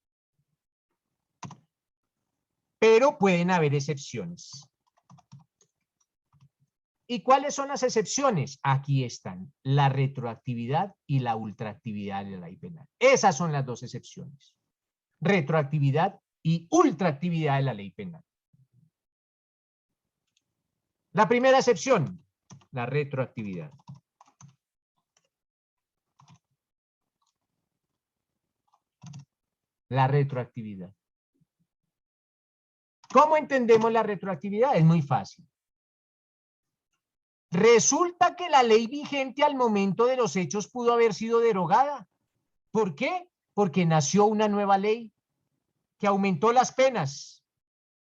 Pero pueden haber excepciones. ¿Y cuáles son las excepciones? Aquí están, la retroactividad y la ultraactividad de la ley penal. Esas son las dos excepciones. Retroactividad y ultraactividad de la ley penal. La primera excepción, la retroactividad. La retroactividad. ¿Cómo entendemos la retroactividad? Es muy fácil. Resulta que la ley vigente al momento de los hechos pudo haber sido derogada. ¿Por qué? Porque nació una nueva ley que aumentó las penas.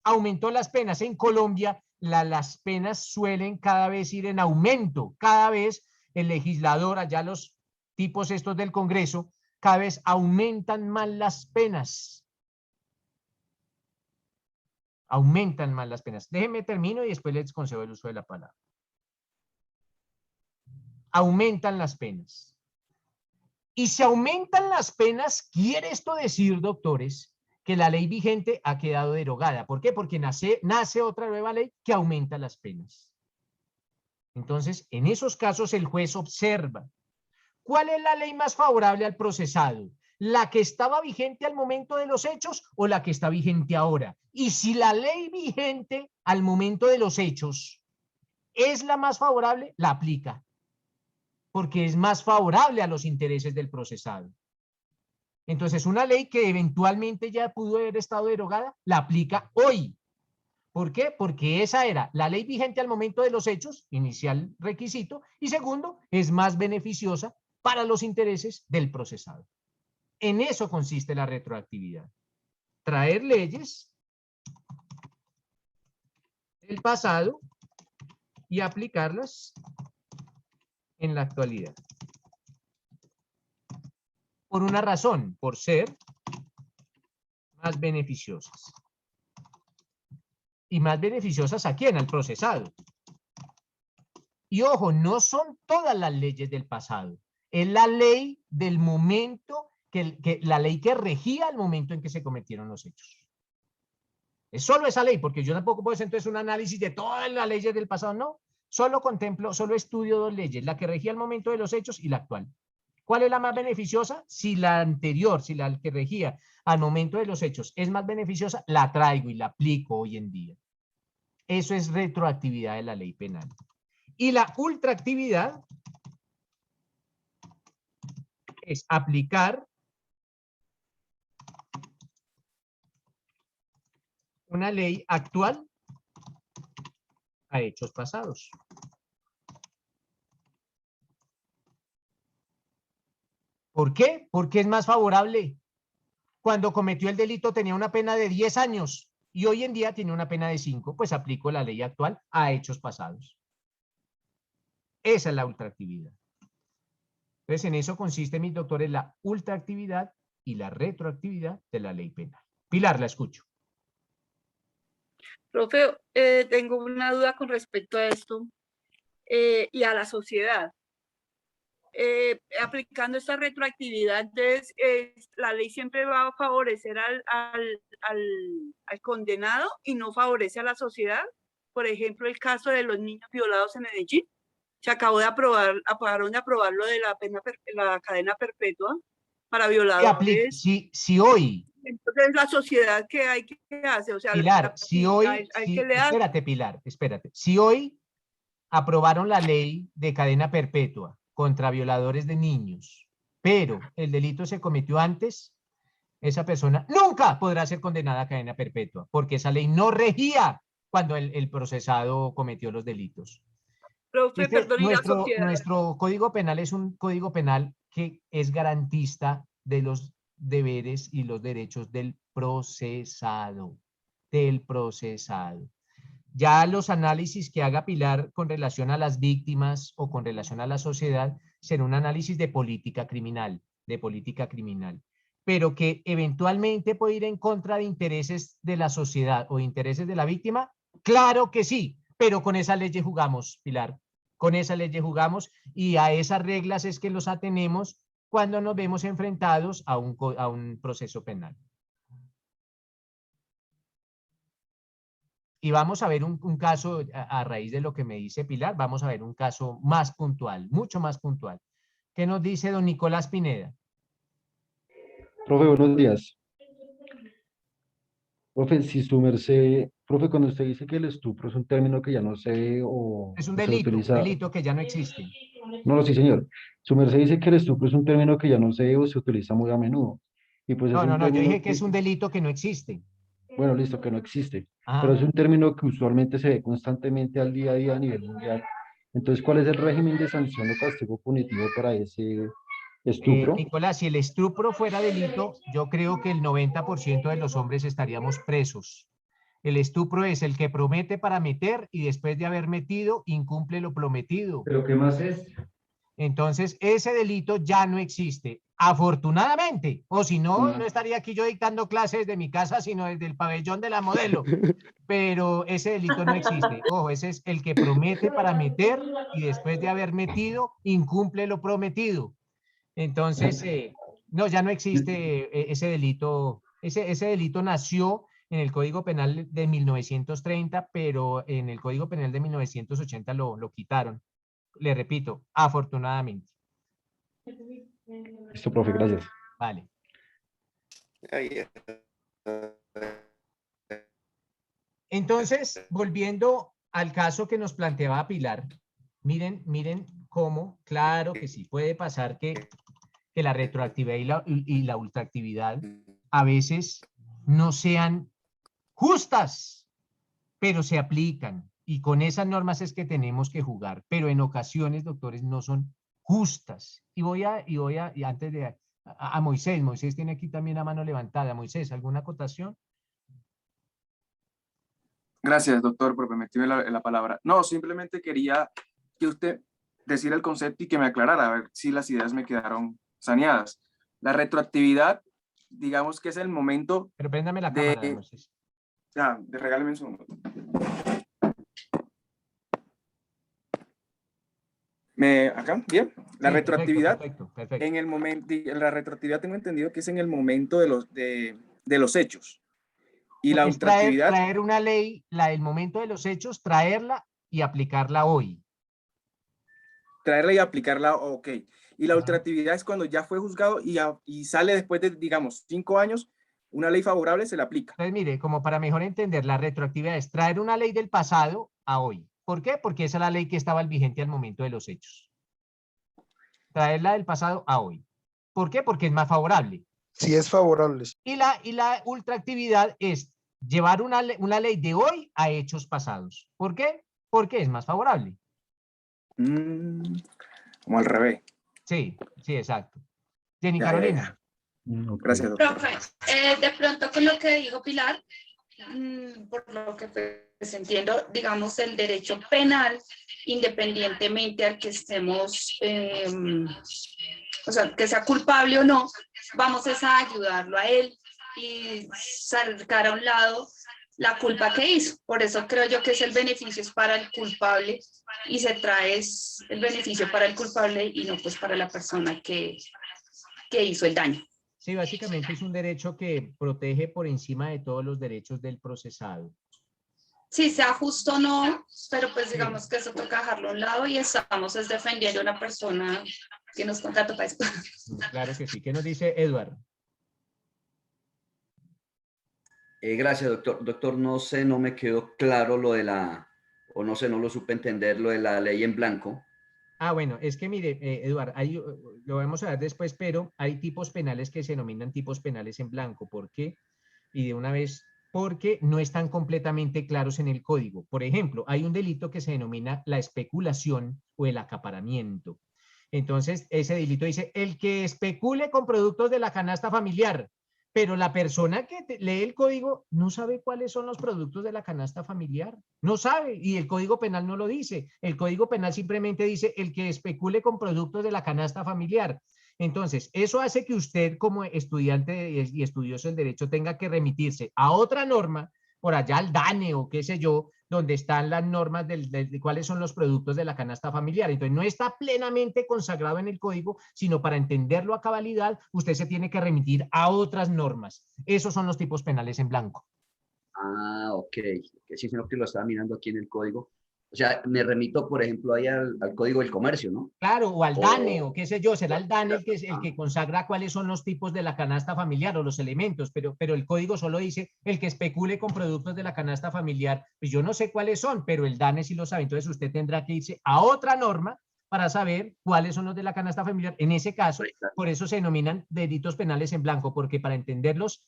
Aumentó las penas. En Colombia, las penas suelen cada vez ir en aumento. Cada vez el legislador, allá los tipos estos del Congreso, cada vez aumentan más las penas. Aumentan más las penas. Déjenme termino y después les concedo el uso de la palabra. Aumentan las penas. Y si aumentan las penas, ¿quiere esto decir, doctores, que la ley vigente ha quedado derogada? ¿Por qué? Porque nace otra nueva ley que aumenta las penas. Entonces, en esos casos el juez observa. ¿Cuál es la ley más favorable al procesado? ¿La que estaba vigente al momento de los hechos o la que está vigente ahora? Y si la ley vigente al momento de los hechos es la más favorable, la aplica. Porque es más favorable a los intereses del procesado. Entonces, una ley que eventualmente ya pudo haber estado derogada, la aplica hoy. ¿Por qué? Porque esa era la ley vigente al momento de los hechos, inicial requisito, y segundo, es más beneficiosa para los intereses del procesado. En eso consiste la retroactividad. Traer leyes del pasado y aplicarlas en la actualidad. Por una razón, por ser más beneficiosas. ¿Y más beneficiosas a quién? Al procesado. Y ojo, no son todas las leyes del pasado. Es la ley del momento, la ley que regía al momento en que se cometieron los hechos. Es solo esa ley, porque yo tampoco puedo hacer entonces un análisis de todas las leyes del pasado, no. Solo estudio 2 leyes, la que regía al momento de los hechos y la actual. ¿Cuál es la más beneficiosa? Si la anterior, si la que regía al momento de los hechos es más beneficiosa, la traigo y la aplico hoy en día. Eso es retroactividad de la ley penal. Y la ultraactividad es aplicar una ley actual a hechos pasados. ¿Por qué? Porque es más favorable. Cuando cometió el delito tenía una pena de 10 años y hoy en día tiene una pena de 5, pues aplico la ley actual a hechos pasados. Esa es la ultraactividad. Entonces, en eso consiste, mis doctores, la ultraactividad y la retroactividad de la ley penal. Pilar, la escucho. Profe, tengo una duda con respecto a esto y a la sociedad. Aplicando esta retroactividad, entonces, la ley siempre va a favorecer al condenado y no favorece a la sociedad. Por ejemplo, el caso de los niños violados en Medellín. Se acabó de acabaron de aprobar lo de la cadena perpetua para violadores. Si hoy... Entonces, la sociedad, ¿qué hace? O sea, Pilar, si hoy... espérate, Pilar, espérate. Si hoy aprobaron la ley de cadena perpetua contra violadores de niños, pero el delito se cometió antes, esa persona nunca podrá ser condenada a cadena perpetua, porque esa ley no regía cuando el procesado cometió los delitos. Profe, perdón, y la sociedad. Nuestro código penal es un código penal que es garantista de los deberes y los derechos del procesado. Ya los análisis que haga Pilar con relación a las víctimas o con relación a la sociedad será un análisis de política criminal, pero que eventualmente puede ir en contra de intereses de la sociedad o intereses de la víctima, claro que sí, pero con esa ley jugamos, Pilar, con esa ley jugamos y a esas reglas es que los atenemos cuando nos vemos enfrentados a un proceso penal. Y vamos a ver un caso, a raíz de lo que me dice Pilar, vamos a ver un caso más puntual, mucho más puntual. ¿Qué nos dice don Nicolás Pineda? Profe, buenos días. Profe, si su merced, profe, cuando usted dice que el estupro es un término que ya no se o Es un se utiliza. delito que ya no existe. No, sí, señor. Su merced dice que el estupro es un término que ya no se o se utiliza muy a menudo. Y pues es un yo término dije que es un delito que no existe. Bueno, listo, que no existe. Ajá. Pero es un término que usualmente se ve constantemente al día a día a nivel mundial. Entonces, ¿cuál es el régimen de sanción o castigo punitivo para ese estupro? Nicolás, si el estupro fuera delito, yo creo que el 90% de los hombres estaríamos presos. El estupro es el que promete para meter y después de haber metido, incumple lo prometido. ¿Pero qué más es? Entonces, ese delito ya no existe, afortunadamente, o si no, no estaría aquí yo dictando clases de mi casa, sino desde el pabellón de la modelo, pero ese delito no existe. Ojo, ese es el que promete para meter y después de haber metido, incumple lo prometido. Entonces, no, ya no existe ese delito. Ese delito nació en el Código Penal de 1930, pero en el Código Penal de 1980 lo quitaron. Le repito, afortunadamente. Listo, profe, gracias. Vale. Entonces, volviendo al caso que nos planteaba Pilar, miren cómo, claro que sí, puede pasar que la retroactividad y la ultraactividad a veces no sean justas, pero se aplican. Y con esas normas es que tenemos que jugar, pero en ocasiones, doctores, no son justas. Y antes de a Moisés tiene aquí también la mano levantada. Moisés, ¿alguna acotación? Gracias, doctor, por permitirme la palabra. No, simplemente quería que usted decir el concepto y que me aclarara, a ver si las ideas me quedaron saneadas. La retroactividad, digamos que es el momento... Pero préndame la cámara, Moisés. Ya, regáleme un segundo. ¿Acá? Bien. La retroactividad, perfecto. En el momento, la retroactividad tengo entendido que es en el momento de los hechos. Y la ultraactividad... Traer una ley, la del momento de los hechos, traerla y aplicarla hoy. traerla y aplicarla, ok. Y la ultraactividad es cuando ya fue juzgado y sale después de, digamos, 5 años, una ley favorable se le aplica. Entonces, mire, como para mejor entender, la retroactividad es traer una ley del pasado a hoy. ¿Por qué? Porque esa es la ley que estaba vigente al momento de los hechos. Traerla del pasado a hoy. ¿Por qué? Porque es más favorable. Sí, es favorable. Y la ultraactividad es llevar una ley de hoy a hechos pasados. ¿Por qué? Porque es más favorable. Como al revés. Sí, sí, exacto. Jenny Ya, Carolina. Gracias, doctor. Profe, de pronto con lo que dijo Pilar, por lo que pues entiendo, digamos, el derecho penal, independientemente al que estemos, o sea, que sea culpable o no, vamos a ayudarlo a él y sacar a un lado la culpa que hizo. Por eso creo yo que el beneficio es para el culpable y se trae el beneficio para el culpable y no pues para la persona que hizo el daño. Sí, básicamente es un derecho que protege por encima de todos los derechos del procesado. Sí, sea justo o no, pero pues digamos que eso toca dejarlo a un lado y estamos defendiendo a una persona que nos contrató para esto. Claro que sí. ¿Qué nos dice Edward? Gracias, doctor. Doctor, no sé, no me quedó claro lo de o no sé, no lo supe entender, lo de la ley en blanco. Ah, bueno, es que mire, Eduardo, lo vamos a ver después, pero hay tipos penales que se denominan tipos penales en blanco. ¿Por qué? Y de una vez, porque no están completamente claros en el código. Por ejemplo, hay un delito que se denomina la especulación o el acaparamiento. Entonces, ese delito dice, el que especule con productos de la canasta familiar, pero la persona que lee el código no sabe cuáles son los productos de la canasta familiar. No sabe, y el Código Penal no lo dice. El Código Penal simplemente dice el que especule con productos de la canasta familiar. Entonces, eso hace que usted como estudiante y estudioso del derecho tenga que remitirse a otra norma, por allá al DANE o qué sé yo, donde están las normas de cuáles son los productos de la canasta familiar. Entonces, no está plenamente consagrado en el código, sino para entenderlo a cabalidad, usted se tiene que remitir a otras normas. Esos son los tipos penales en blanco. Ah, ok. Sí, sino que lo estaba mirando aquí en el código. O sea, me remito, por ejemplo, ahí al Código del Comercio, ¿no? Claro, o al DANE, o qué sé yo, será el DANE el que consagra cuáles son los tipos de la canasta familiar o los elementos, pero el código solo dice el que especule con productos de la canasta familiar. Pues yo no sé cuáles son, pero el DANE sí lo sabe. Entonces usted tendrá que irse a otra norma para saber cuáles son los de la canasta familiar. En ese caso, por eso se denominan delitos penales en blanco, porque para entenderlos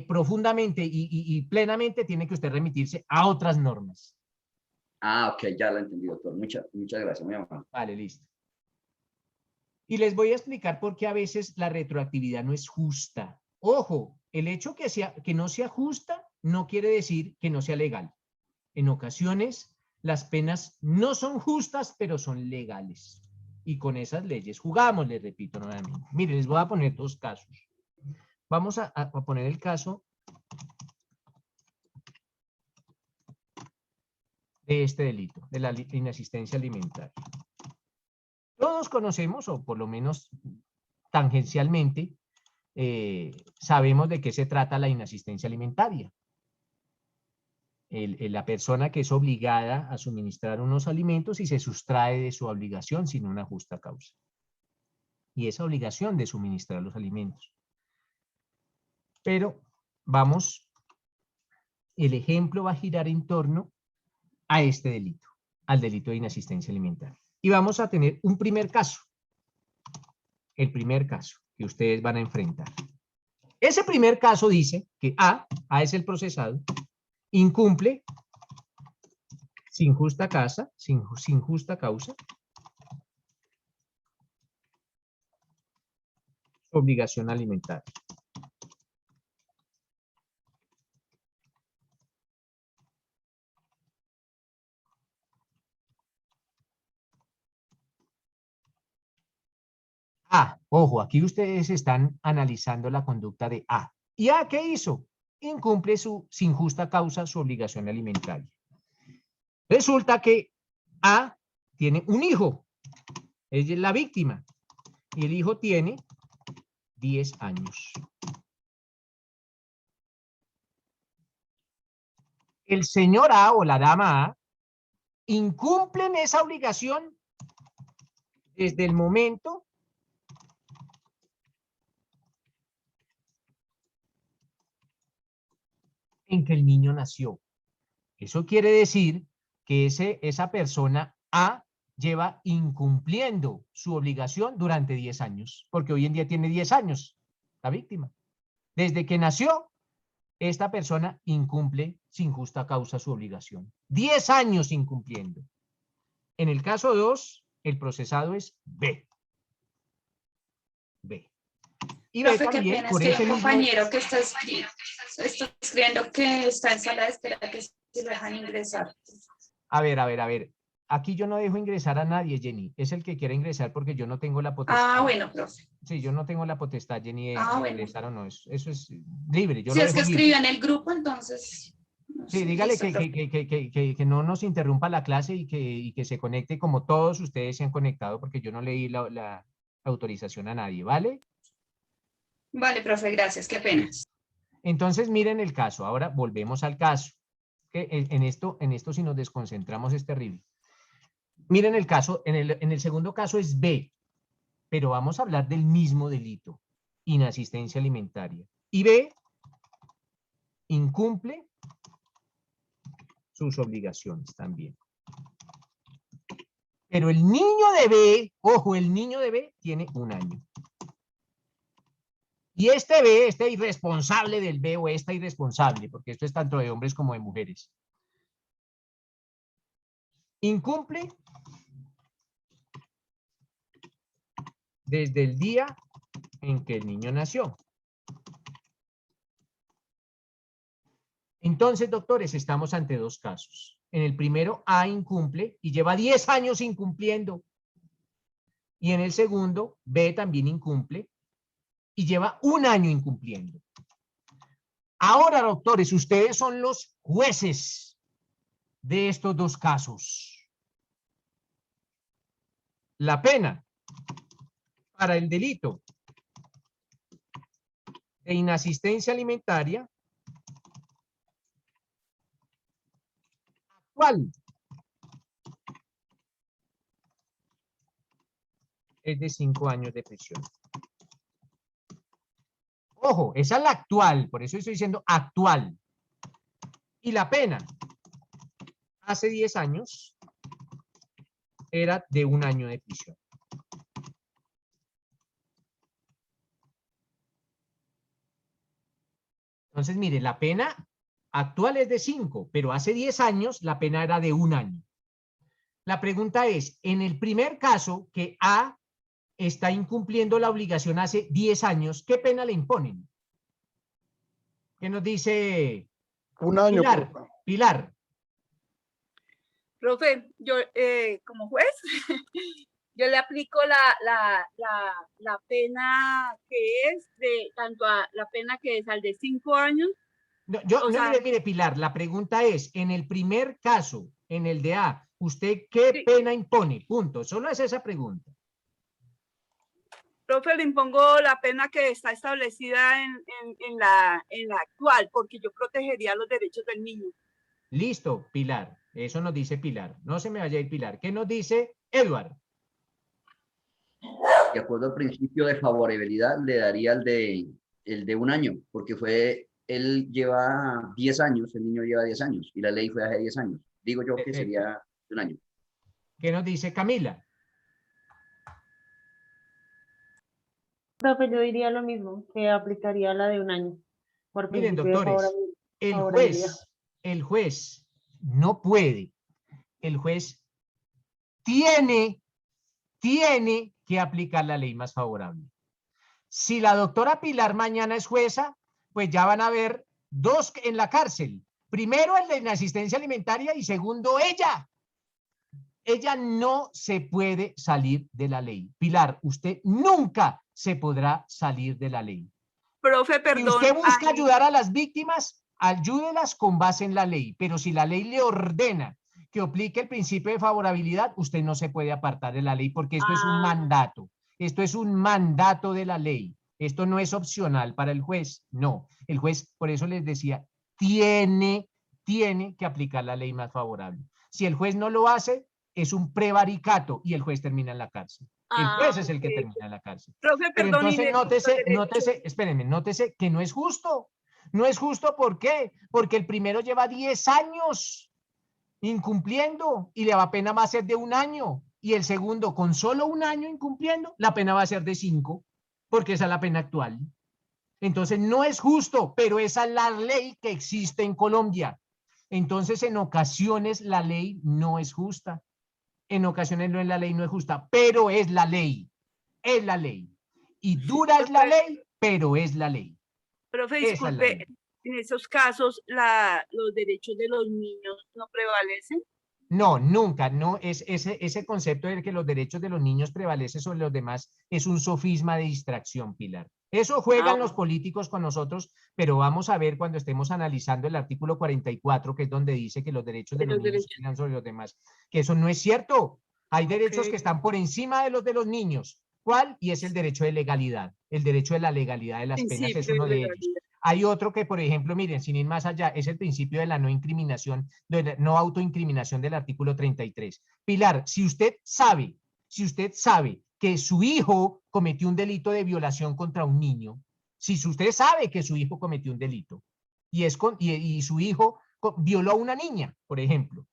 profundamente y plenamente tiene que usted remitirse a otras normas. Ah, ok, ya la entendí, doctor. Muchas gracias, muy amable. Vale, listo. Y les voy a explicar por qué a veces la retroactividad no es justa. Ojo, el hecho que no sea justa no quiere decir que no sea legal. En ocasiones, las penas no son justas, pero son legales. Y con esas leyes jugamos, les repito nuevamente. Miren, les voy a poner dos casos. Vamos a poner el caso de este delito, de la inasistencia alimentaria. Todos conocemos, o por lo menos tangencialmente, sabemos de qué se trata la inasistencia alimentaria. La persona que es obligada a suministrar unos alimentos y se sustrae de su obligación sin una justa causa. Y esa obligación de suministrar los alimentos. Pero vamos, el ejemplo va a girar en torno a este delito, al delito de inasistencia alimentaria. Y vamos a tener un primer caso. El primer caso que ustedes van a enfrentar. Ese primer caso dice que A es el procesado, incumple sin justa causa, su obligación alimentaria. A, ojo, aquí ustedes están analizando la conducta de A. ¿Y A qué hizo? Incumple sin justa causa su obligación alimentaria. Resulta que A tiene un hijo, es la víctima, y el hijo tiene 10 años. El señor A o la dama A incumplen esa obligación desde el momento en que el niño nació. Eso quiere decir que esa persona A lleva incumpliendo su obligación durante 10 años, porque hoy en día tiene 10 años la víctima. Desde que nació, esta persona incumple sin justa causa su obligación. 10 años incumpliendo. En el caso 2, el procesado es B. B. Y B Profe, qué también, pena, es por que hay ese un mismo... compañero que está escribiendo que está en sala de espera, que si lo dejan ingresar. A ver. Aquí yo no dejo ingresar a nadie, Jenny. Es el que quiera ingresar porque yo no tengo la potestad. Ah, bueno, profe. Sí, yo no tengo la potestad, Jenny, de Ah, bueno. ingresar o no. Eso es libre. Yo Si lo es que dejo libre. escribió en el grupo, entonces... no Sí, sé, dígale listo, profe. que no nos interrumpa la clase y que se conecte como todos ustedes se han conectado porque yo no leí la autorización a nadie, ¿vale? Vale, profe, gracias, qué pena. Entonces, miren el caso. Ahora volvemos al caso. Que en esto si nos desconcentramos es terrible. Miren el caso, en el segundo caso es B, pero vamos a hablar del mismo delito, inasistencia alimentaria. Y B incumple sus obligaciones también. Pero el niño de B, ojo, el niño de B tiene 1 año. Y este B, este irresponsable del B o esta irresponsable, porque esto es tanto de hombres como de mujeres, incumple desde el día en que el niño nació. Entonces, doctores, estamos ante 2 casos. En el primero, A incumple y lleva 10 años incumpliendo. Y en el segundo, B también incumple y lleva 1 año incumpliendo. Ahora, doctores, ustedes son los jueces de estos 2 casos. La pena para el delito de inasistencia alimentaria actual es de 5 años de prisión. Ojo, esa es la actual, por eso estoy diciendo actual. Y la pena hace 10 años era de 1 año de prisión. Entonces, mire, la pena actual es de 5, pero hace 10 años la pena era de 1 año. La pregunta es, en el primer caso que A está incumpliendo la obligación hace 10 años, ¿qué pena le imponen? ¿Qué nos dice 1 año, Pilar? profe. Pilar. Profe, yo como juez, yo le aplico la pena que es de tanto a la pena que es al de 5 años. No, mire, Pilar, la pregunta es, en el primer caso, en el de A, ¿usted qué pena impone? Punto. Solo es esa pregunta. Profe, le impongo la pena que está establecida en la actual, porque yo protegería los derechos del niño. Listo, Pilar. Eso nos dice Pilar. No se me vaya a ir, Pilar. ¿Qué nos dice Edward? De acuerdo al principio de favorabilidad, le daría el de 1 año, porque él lleva 10 años, el niño lleva 10 años, y la ley fue hace 10 años. Digo yo que sería de 1 año. ¿Qué nos dice Camila? Profe, yo diría lo mismo, que aplicaría la de 1 año. Por Miren, principio de doctores, favorabilidad. el juez no puede, el juez tiene que aplicar la ley más favorable. Si la doctora Pilar mañana es jueza, pues ya van a haber 2 en la cárcel. Primero el de inasistencia alimentaria y segundo ella. Ella no se puede salir de la ley. Pilar, usted nunca se podrá salir de la ley. Profe, perdón. Si usted busca ayudar a las víctimas, ayúdelas con base en la ley. Pero si la ley le ordena que aplique el principio de favorabilidad, usted no se puede apartar de la ley porque esto es un mandato. Esto es un mandato de la ley. Esto no es opcional para el juez. No, el juez, por eso les decía, tiene que aplicar la ley más favorable. Si el juez no lo hace, es un prevaricato y el juez termina en la cárcel. El juez es el ok. que termina en la cárcel. Profe, Pero perdón, y entonces de nótese, derecho. espérenme, nótese que no es justo. No es justo, ¿por qué? Porque el primero lleva 10 años incumpliendo y la pena va a ser de 1 año. Y el segundo, con solo 1 año incumpliendo, la pena va a ser de 5, porque esa es la pena actual. Entonces no es justo, pero esa es la ley que existe en Colombia. Entonces en ocasiones la ley no es justa. En ocasiones no es la ley, no es justa, pero es la ley. Es la ley. Y dura es la ley, pero es la ley. Profe, Esa es la disculpe, ley. en esos casos los derechos de los niños no prevalecen. No, nunca, no, ese concepto de que los derechos de los niños prevalecen sobre los demás es un sofisma de distracción, Pilar. Eso juegan los políticos con nosotros, pero vamos a ver cuando estemos analizando el artículo 44, que es donde dice que los derechos de los niños priman sobre los demás, que eso no es cierto. Hay derechos que están por encima de los niños. ¿Cuál? Y es el derecho de legalidad, el derecho de la legalidad de las penas es uno de ellos. Hay otro que, por ejemplo, miren, sin ir más allá, es el principio de la no incriminación, de la no autoincriminación del artículo 33. Pilar, si usted sabe que su hijo cometió un delito de violación contra un niño, si usted sabe que su hijo cometió un delito y su hijo violó a una niña, por ejemplo,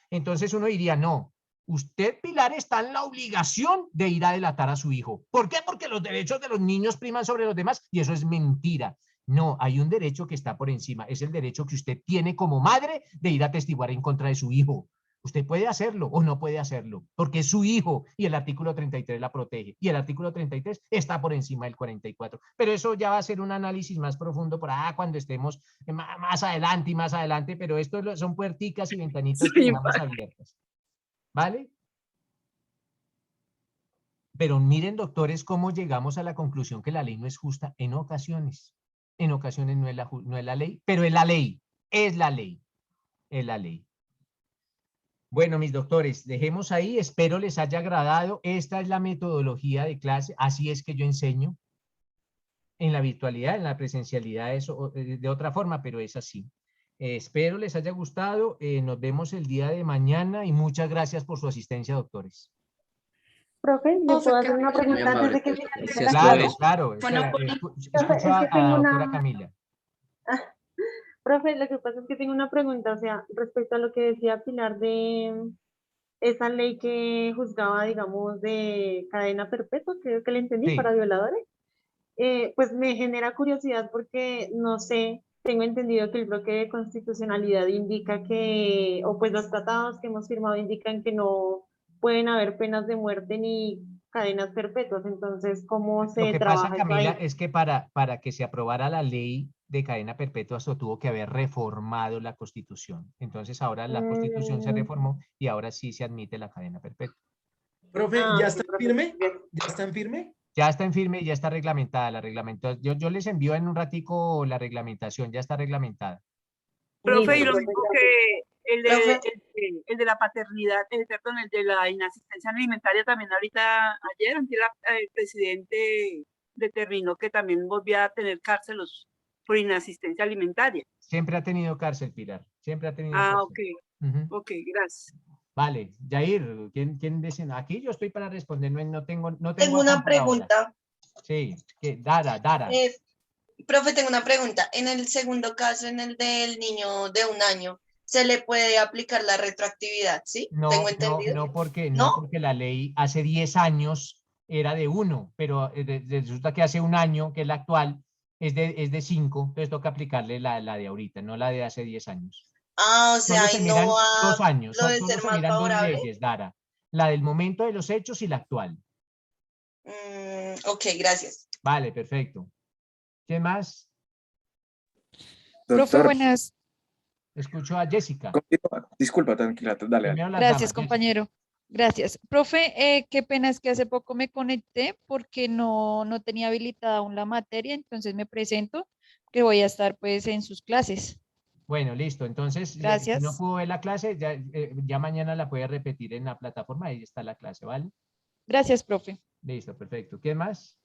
entonces uno diría, no, usted, Pilar, está en la obligación de ir a delatar a su hijo. ¿Por qué? Porque los derechos de los niños priman sobre los demás y eso es mentira. No, hay un derecho que está por encima. Es el derecho que usted tiene como madre de ir a testiguar en contra de su hijo. Usted puede hacerlo o no puede hacerlo, porque es su hijo y el artículo 33 la protege. Y el artículo 33 está por encima del 44. Pero eso ya va a ser un análisis más profundo por cuando estemos más adelante y más adelante. Pero esto son puerticas y ventanitas que dejamos abiertas. ¿Vale? Pero miren, doctores, cómo llegamos a la conclusión que la ley no es justa en ocasiones. En ocasiones no es la ley, pero es la ley. Es la ley. Es la ley. Bueno, mis doctores, dejemos ahí. Espero les haya agradado. Esta es la metodología de clase. Así es que yo enseño. En la virtualidad, en la presencialidad es de otra forma, pero es así. Espero les haya gustado. Nos vemos el día de mañana y muchas gracias por su asistencia, doctores. Profe, ¿le puedo hacer una pregunta antes de que finalice la clase? Claro. Escucho a la doctora Camila. Profe, lo que pasa es que tengo una pregunta, o sea, respecto a lo que decía Pilar de esa ley que juzgaba, digamos, de cadena perpetua, creo que le entendí, para violadores. Pues me genera curiosidad porque, no sé, tengo entendido que el bloque de constitucionalidad indica que, o pues los tratados que hemos firmado indican que no pueden haber penas de muerte ni cadenas perpetuas. Entonces, ¿cómo se Lo que pasa, trabaja eso Camila, ahí? es que para que se aprobara la ley de cadena perpetua, se tuvo que haber reformado la Constitución. Entonces, ahora la Constitución se reformó y ahora sí se admite la cadena perpetua. Profe, ¿ya está en firme? ¿Ya está en firme? Ya está en firme y ya está reglamentada. Yo les envío en un ratico la reglamentación, ya está reglamentada. Profe, y lo mismo que el de la paternidad, perdón, el de la inasistencia alimentaria también ahorita, ayer, el presidente determinó que también volvía a tener cárceles por inasistencia alimentaria. Siempre ha tenido cárcel, Pilar. Siempre ha tenido cárcel. Ok. Ok, gracias. Vale, Jair, ¿quién dice? Aquí yo estoy para responder, no tengo Tengo una afán por ahora. pregunta. Sí, Dara. Profe, tengo una pregunta. En el segundo caso, en el del niño de 1 año, ¿se le puede aplicar la retroactividad? ¿Sí? ¿Tengo entendido? No, porque la ley hace 10 años era de 1, pero resulta que hace 1 año, que es la actual, es de 5, entonces toca aplicarle la de ahorita, no la de hace 10 años. O sea, Solo se miran no va 2 años, lo de solo ser se más miran 2 favorable. leyes, Dara. La del momento de los hechos y la actual. Ok, gracias. Vale, perfecto. ¿Quién más? Profe, buenas. Escucho a Jessica. Disculpa, tranquila, dale. Gracias, compañero. Gracias. Profe, qué pena es que hace poco me conecté porque no tenía habilitada aún la materia, entonces me presento que voy a estar pues en sus clases. Bueno, listo. Entonces, gracias. Si no pudo ver la clase, ya mañana la puede repetir en la plataforma. Ahí está la clase, ¿vale? Gracias, profe. Listo, perfecto. ¿Quién más?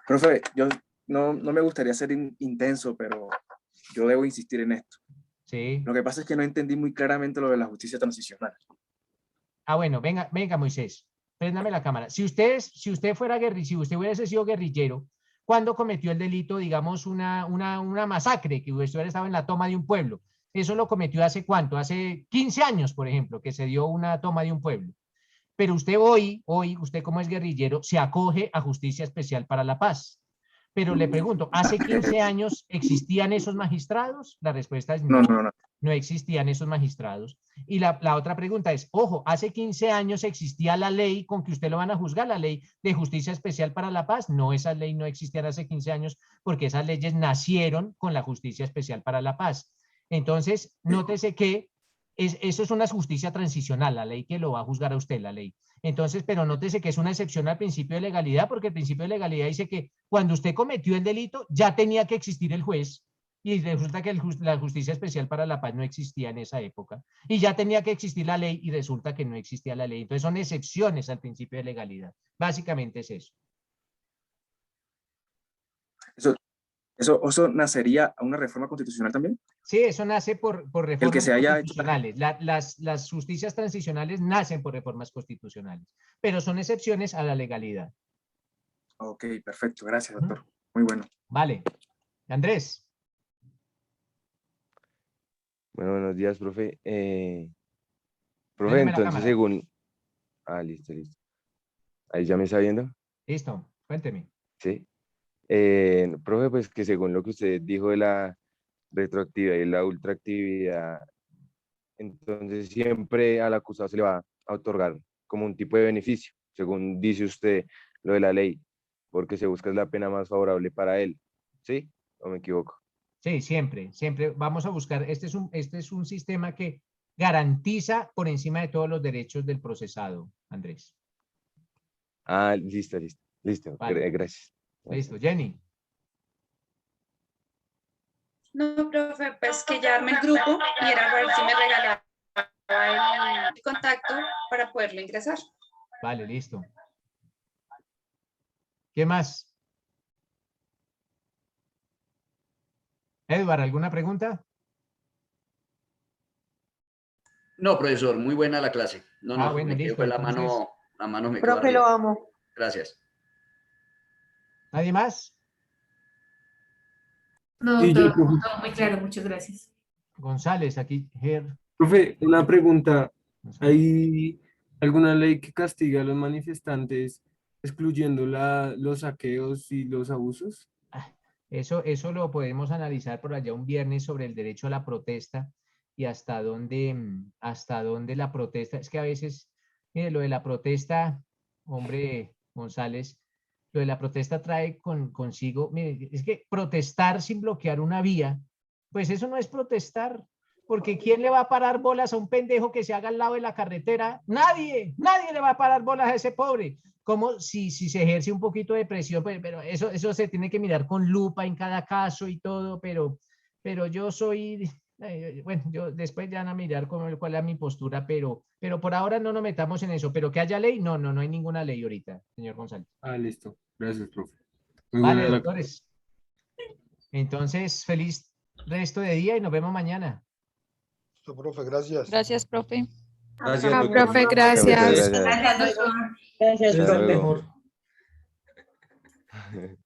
Profe, yo no me gustaría ser intenso, pero yo debo insistir en esto. Sí. Lo que pasa es que no entendí muy claramente lo de la justicia transicional. Bueno, venga, Moisés. préndame la cámara. Si usted fuera si usted hubiese sido guerrillero, ¿cuándo cometió el delito, digamos, una masacre, que usted hubiera estado en la toma de un pueblo? Eso lo cometió ¿hace cuánto? Hace 15 años, por ejemplo, que se dio una toma de un pueblo. Pero usted hoy, usted como es guerrillero, se acoge a Justicia Especial para la Paz. Pero le pregunto, ¿hace 15 años existían esos magistrados? La respuesta es no. No existían esos magistrados. Y la otra pregunta es, ojo, hace 15 años existía la ley con que usted lo van a juzgar, la ley de Justicia Especial para la Paz. No, esa ley no existía hace 15 años porque esas leyes nacieron con la Justicia Especial para la Paz. Entonces, nótese que eso es una justicia transicional, la ley que lo va a juzgar a usted, la ley. Entonces, pero nótese que es una excepción al principio de legalidad, porque el principio de legalidad dice que cuando usted cometió el delito, ya tenía que existir el juez, y resulta que la Justicia Especial para la Paz no existía en esa época, y ya tenía que existir la ley, y resulta que no existía la ley. Entonces, son excepciones al principio de legalidad. Básicamente es eso. ¿Eso nacería a una reforma constitucional también? Sí, eso nace por reformas El que se haya constitucionales. Las justicias transicionales nacen por reformas constitucionales, pero son excepciones a la legalidad. Ok, perfecto. Gracias, doctor. Muy bueno. Vale. Andrés. Bueno, buenos días, profe. Profe, Préndeme la entonces cámara. según... Ah, listo. ¿Ahí ya me está viendo? Listo, cuénteme. Sí. Profe, pues que según lo que usted dijo de la retroactividad y la ultraactividad, entonces siempre al acusado se le va a otorgar como un tipo de beneficio, según dice usted lo de la ley, porque se busca la pena más favorable para él. ¿Sí? ¿O me equivoco? Sí, siempre vamos a buscar, este es un sistema que garantiza por encima de todos los derechos del procesado, Andrés. Ah, listo. Vale. Gracias. Listo, Jenny. No, profe, pues que ya armé el grupo y era a ver si me regalaba el contacto para poderlo ingresar. Vale, listo. ¿Qué más? Edward, ¿alguna pregunta? No, profesor, muy buena la clase. No, bueno, me quedo listo, con entonces. la mano me quedó Profe, lo arriba. amo. Gracias. ¿Nadie más? No, Sí, yo, todo profe. muy claro, muchas gracias. González, aquí, Profe, una pregunta. ¿Hay alguna ley que castiga a los manifestantes excluyendo los saqueos y los abusos? Eso lo podemos analizar por allá un viernes sobre el derecho a la protesta y hasta dónde la protesta, es que a veces, mire, lo de la protesta, hombre González, lo de la protesta trae consigo, mire, es que protestar sin bloquear una vía, pues eso no es protestar, porque ¿quién le va a parar bolas a un pendejo que se haga al lado de la carretera? Nadie le va a parar bolas a ese pobre. Como si se ejerce un poquito de presión, pero eso se tiene que mirar con lupa en cada caso y todo, pero yo soy, bueno, yo después ya van a mirar cuál es mi postura, pero por ahora no nos metamos en eso, pero que haya ley, no hay ninguna ley ahorita, señor González. Ah, listo. Gracias, profe. Muy Vale, buena la- doctores. Entonces, feliz resto de día y nos vemos mañana. Listo, profe, gracias. Gracias, profe. Gracias, Ah, doctor. profe, gracias. Gracias. Gracias, doctor. Gracias, Hasta profe. luego. Mejor.